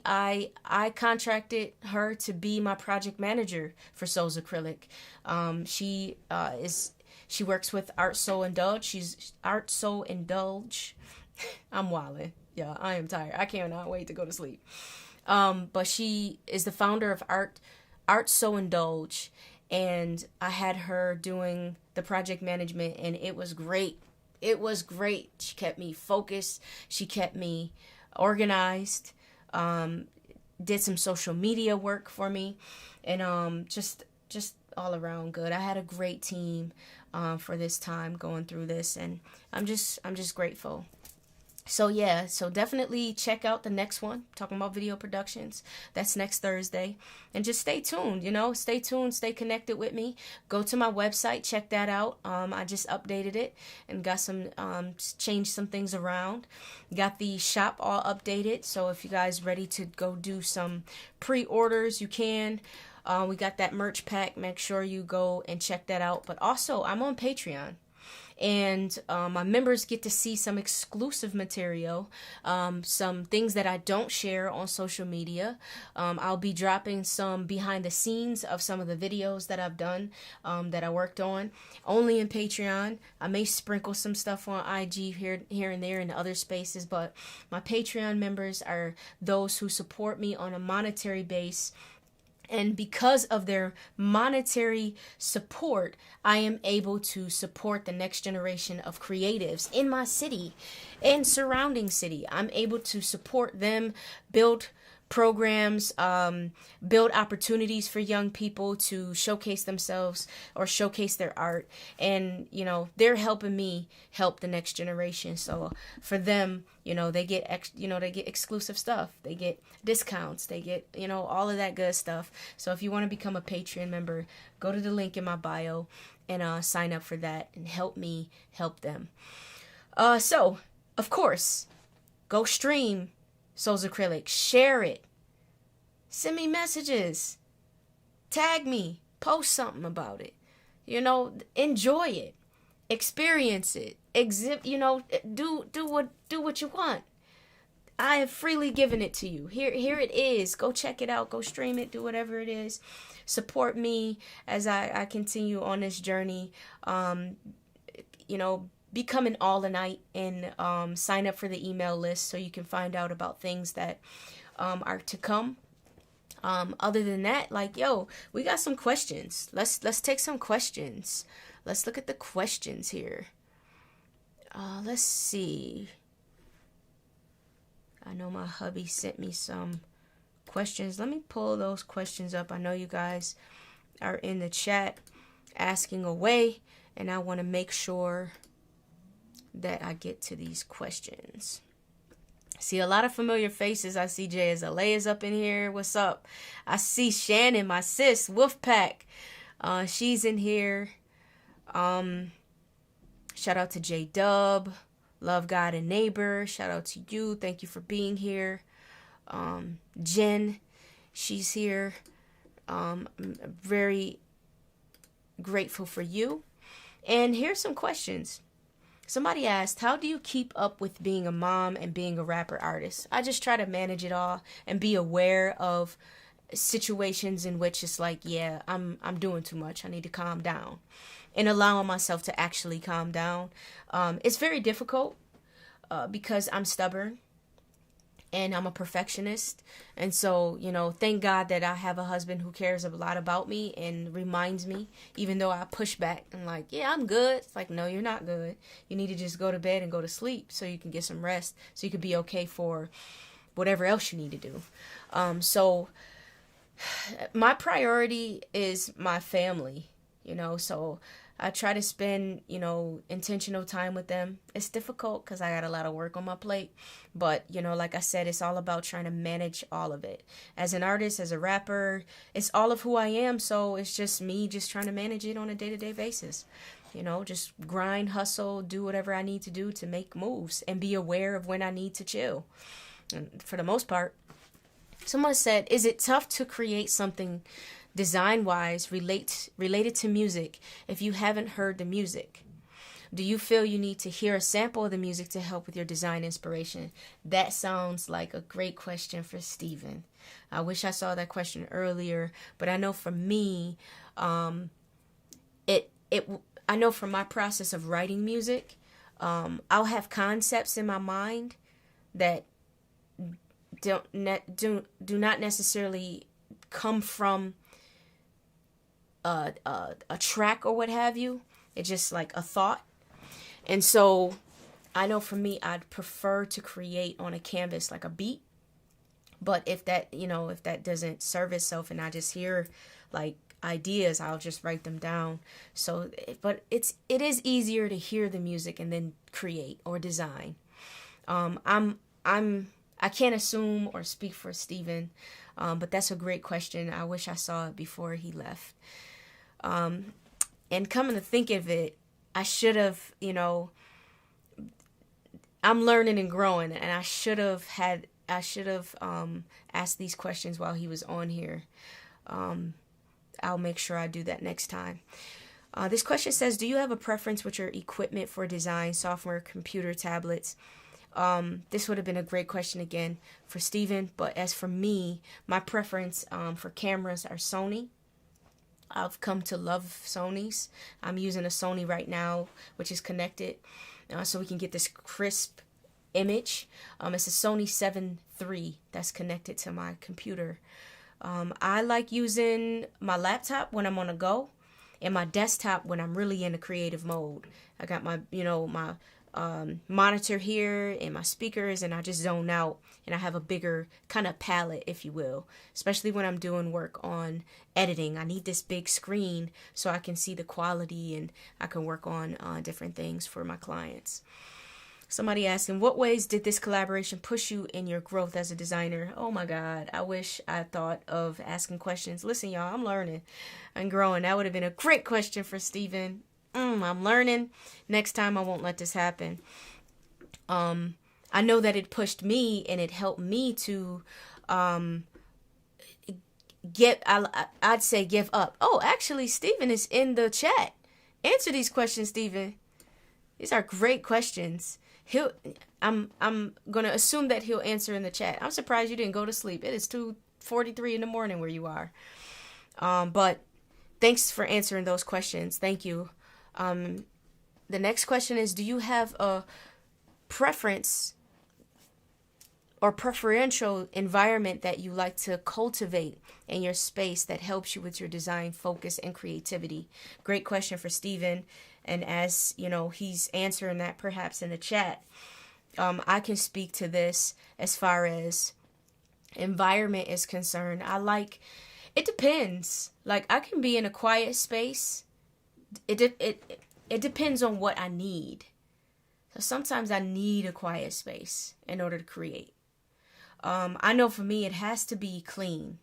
I contracted her to be my project manager for Souls Acrylic. She works with Art Soul Indulge. She's Art Soul Indulge. I'm wildin'. Yeah, I am tired. I cannot wait to go to sleep. But she is the founder of Art Soul Indulge, and I had her doing the project management, and it was great. It was great. She kept me focused. She kept me organized. Did some social media work for me, and just all around good. I had a great team for this time going through this, and I'm just grateful. So yeah, so definitely check out the next one, talking about video productions. That's next Thursday. And just stay tuned, stay tuned, stay connected with me. Go to my website, check that out. I just updated it and got some, changed some things around. Got the shop all updated. So if you guys ready to go do some pre-orders, you can. We got that merch pack. Make sure you go and check that out. But also, I'm on Patreon. And my members get to see some exclusive material, some things that I don't share on social media. I'll be dropping some behind the scenes of some of the videos that I've done, that I worked on, only in Patreon. I may sprinkle some stuff on IG here and there in other spaces, but my Patreon members are those who support me on a monetary base. And because of their monetary support, I am able to support the next generation of creatives in my city and surrounding city. I'm able to support them, build programs, build opportunities for young people to showcase themselves or showcase their art. And, they're helping me help the next generation. So for them, they get, they get exclusive stuff. They get discounts. They get, all of that good stuff. So if you want to become a Patreon member, go to the link in my bio and sign up for that and help me help them. So, of course, go stream Souls Acrylic, share it, send me messages, tag me, post something about it, enjoy it, experience it, do what you want. I have freely given it to you. Here it is. Go check it out. Go stream it. Do whatever it is. Support me as I continue on this journey. Become an all-a-night and sign up for the email list so you can find out about things that are to come. Other than that, we got some questions. Let's take some questions. Let's look at the questions here. Let's see. I know my hubby sent me some questions. Let me pull those questions up. I know you guys are in the chat asking away, and I want to make sure that I get to these questions. See a lot of familiar faces. I see Jay Azalea is up in here. What's up? I see Shannon, my sis, Wolfpack. She's in here. Shout out to J Dub. Love God and Neighbor. Shout out to you. Thank you for being here. Jen, she's here. I'm very grateful for you. And here's some questions. Somebody asked, how do you keep up with being a mom and being a rapper artist? I just try to manage it all and be aware of situations in which it's like, yeah, I'm doing too much. I need to calm down. And allowing myself to actually calm down. It's very difficult because I'm stubborn and I'm a perfectionist. And so, thank God that I have a husband who cares a lot about me and reminds me, even though I push back and yeah, I'm good. It's like, no, you're not good. You need to just go to bed and go to sleep so you can get some rest, so you can be okay for whatever else you need to do. So my priority is my family, so I try to spend, intentional time with them. It's difficult because I got a lot of work on my plate. But, like I said, it's all about trying to manage all of it. As an artist, as a rapper, it's all of who I am. So it's just me just trying to manage it on a day-to-day basis. You know, just grind, hustle, do whatever I need to do to make moves and be aware of when I need to chill. And for the most part, someone said, is it tough to create something design-wise related to music if you haven't heard the music? Do you feel you need to hear a sample of the music to help with your design inspiration? That sounds like a great question for Steven. I wish I saw that question earlier, but I know for me, I know from my process of writing music, I'll have concepts in my mind that do not necessarily come from a track or what have you. It's just like a thought. And so I know for me, I'd prefer to create on a canvas like a beat. But if that doesn't serve itself and I just hear like ideas, I'll just write them down. So, but it is easier to hear the music and then create or design. I can't assume or speak for Steven, but that's a great question. I wish I saw it before he left. And coming to think of it, I should have, I'm learning and growing, and I should have asked these questions while he was on here. I'll make sure I do that next time. This question says, do you have a preference with your equipment for design, software, computer, tablets? This would have been a great question again for Steven, but as for me, my preference for cameras are Sony. I've come to love Sonys. I'm using a Sony right now, which is connected, so we can get this crisp image. It's a Sony 7 III that's connected to my computer. I like using my laptop when I'm on the go and my desktop when I'm really in a creative mode. I got my, my monitor here and my speakers, and I just zone out, and I have a bigger kind of palette, if you will, especially when I'm doing work on editing. I need this big screen so I can see the quality and I can work on different things for my clients. Somebody asked, in what ways did this collaboration push you in your growth as a designer? Oh my God, I wish I thought of asking questions. Listen, y'all, I'm learning and growing. That would have been a great question for Steven. I'm learning. Next time I won't let this happen. I know that it pushed me and it helped me to I'd say give up. Oh, actually, Steven is in the chat. Answer these questions, Steven. These are great questions. I'm gonna assume that he'll answer in the chat. I'm surprised you didn't go to sleep. It is 2:43 in the morning where you are. But thanks for answering those questions. Thank you. The next question is, do you have a preference or preferential environment that you like to cultivate in your space that helps you with your design, focus, and creativity? Great question for Steven. And as he's answering that perhaps in the chat, I can speak to this as far as environment is concerned. It depends. Like, I can be in a quiet space. It depends on what I need. So sometimes I need a quiet space in order to create. I know for me, it has to be clean.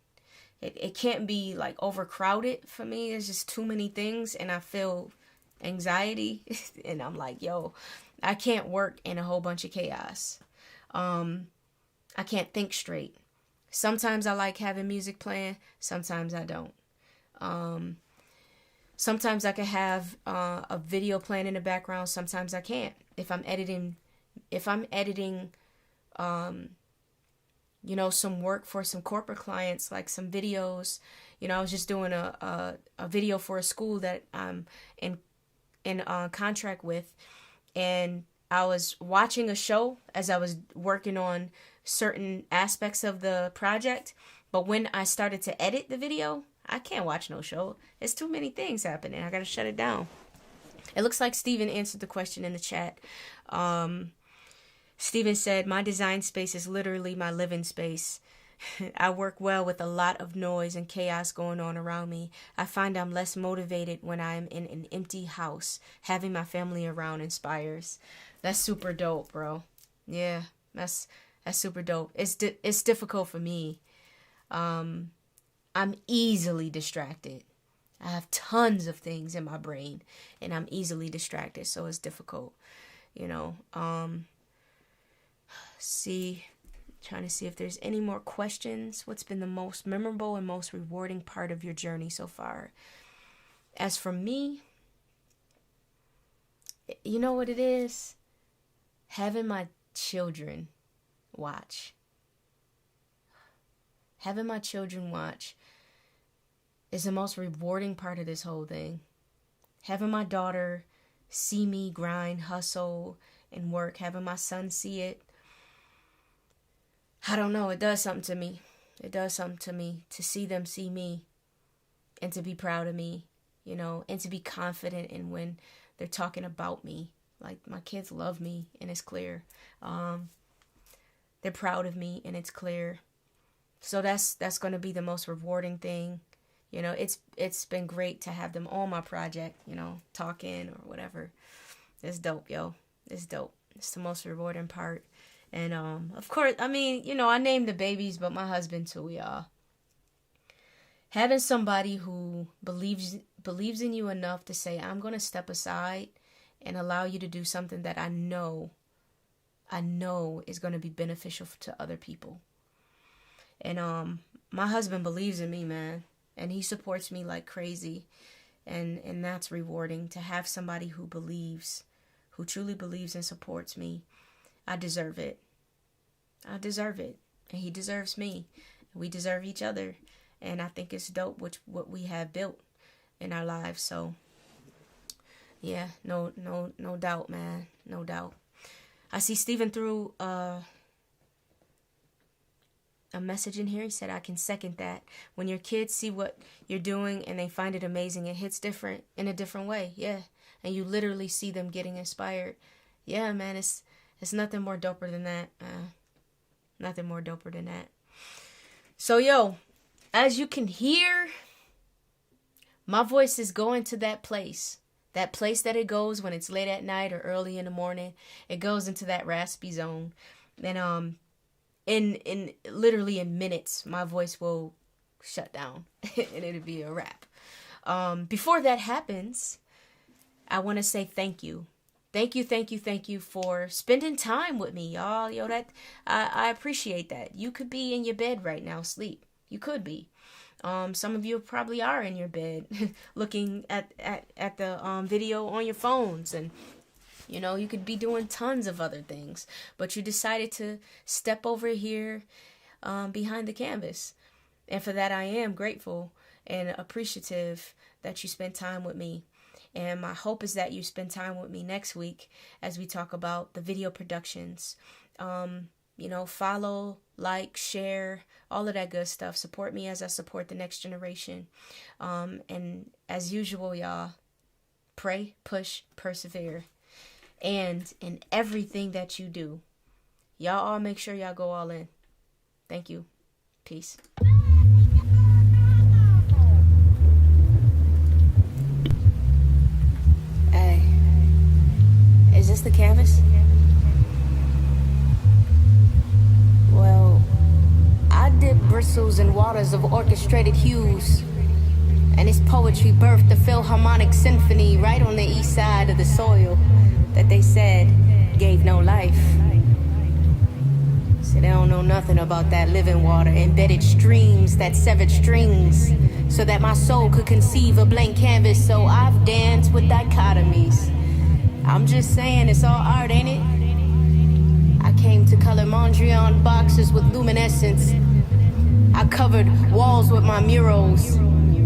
It can't be like overcrowded for me. There's just too many things and I feel anxiety and I'm like, yo, I can't work in a whole bunch of chaos. I can't think straight. Sometimes I like having music playing. Sometimes I don't. Sometimes I can have a video playing in the background. Sometimes I can't. If I'm editing, some work for some corporate clients, like some videos. I was just doing a video for a school that I'm in contract with, and I was watching a show as I was working on certain aspects of the project. But when I started to edit the video, I can't watch no show. There's too many things happening. I gotta shut it down. It looks like Steven answered the question in the chat. Steven said, my design space is literally my living space. I work well with a lot of noise and chaos going on around me. I find I'm less motivated when I'm in an empty house. Having my family around inspires. That's super dope, bro. Yeah, that's super dope. It's difficult for me. I'm easily distracted. I have tons of things in my brain, and I'm easily distracted, so it's difficult, you know. Trying to see if there's any more questions. What's been the most memorable and most rewarding part of your journey so far? As for me, you know what it is? Having my children watch. Having my children watch is the most rewarding part of this whole thing. Having my daughter see me grind, hustle, and work. Having my son see it. I don't know. It does something to me. It does something to me to see them see me and to be proud of me, you know, and to be confident in when they're talking about me. Like, my kids love me, and it's clear. They're proud of me, and it's clear. So that's going to be the most rewarding thing. You know, it's been great to have them on my project, you know, talking or whatever. It's dope, yo. It's dope. It's the most rewarding part. And of course, I mean, you know, I named the babies, but my husband too, y'all. Having somebody who believes in you enough to say, I'm going to step aside and allow you to do something that I know is going to be beneficial to other people. And my husband believes in me, man, and he supports me like crazy. And that's rewarding to have somebody who truly believes and supports me. I deserve it. I deserve it. And he deserves me. We deserve each other. And I think it's dope what we have built in our lives. So, yeah, no doubt, man. No doubt. I see Stephen threw a message in here. He said, I can second that. When your kids see what you're doing and they find it amazing, it hits different in a different way. Yeah. And you literally see them getting inspired. Yeah, man, it's nothing more doper than that. Nothing more doper than that. So, yo, as you can hear, my voice is going to that place. That place that it goes when it's late at night or early in the morning. It goes into that raspy zone. And in literally in minutes, my voice will shut down and it'll be a wrap. Before that happens, I want to say thank you. Thank you for spending time with me, y'all. Yo, I appreciate that. You could be in your bed right now, sleep. You could be. Some of you probably are in your bed looking at the video on your phones, and you know, you could be doing tons of other things, but you decided to step over here behind the canvas. And for that, I am grateful and appreciative that you spent time with me. And my hope is that you spend time with me next week as we talk about the video productions. You know, follow, like, share, all of that good stuff. Support me as I support the next generation. And as usual, y'all, pray, push, persevere. And in everything that you do, y'all all make sure y'all go all in. Thank you. Peace. Hey, is this the canvas? Well, I dip bristles in waters of orchestrated hues, and it's poetry birthed the Philharmonic Symphony right on the east side of the soil that they said gave no life. So they don't know nothing about that living water, embedded streams that severed strings, so that my soul could conceive a blank canvas. So I've danced with dichotomies. I'm just saying, it's all art, ain't it? I came to color Mondrian boxes with luminescence. I covered walls with my murals,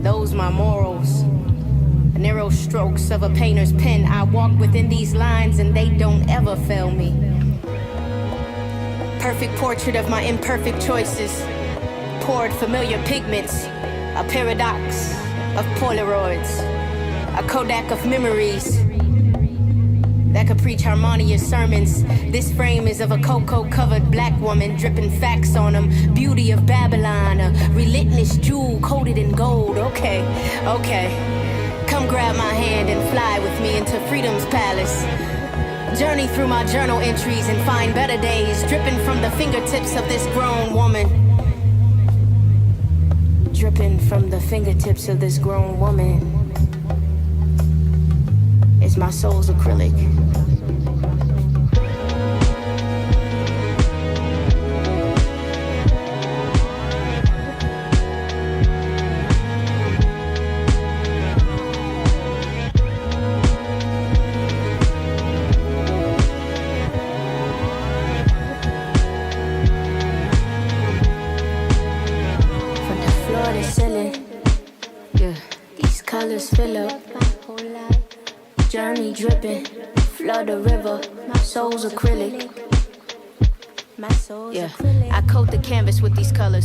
those my morals. The narrow strokes of a painter's pen. I walk within these lines and they don't ever fail me. Perfect portrait of my imperfect choices. Poured familiar pigments. A paradox of Polaroids. A Kodak of memories that could preach harmonious sermons. This frame is of a cocoa-covered black woman, dripping facts on them. Beauty of Babylon, a relentless jewel coated in gold. Okay. Come grab my hand and fly with me into freedom's palace. Journey through my journal entries and find better days dripping from the fingertips of this grown woman. dripping from the fingertips of this grown woman is my soul's acrylic. Colors fill up, journey dripping, flood the river, my soul's acrylic. Yeah, I coat the canvas with these colors.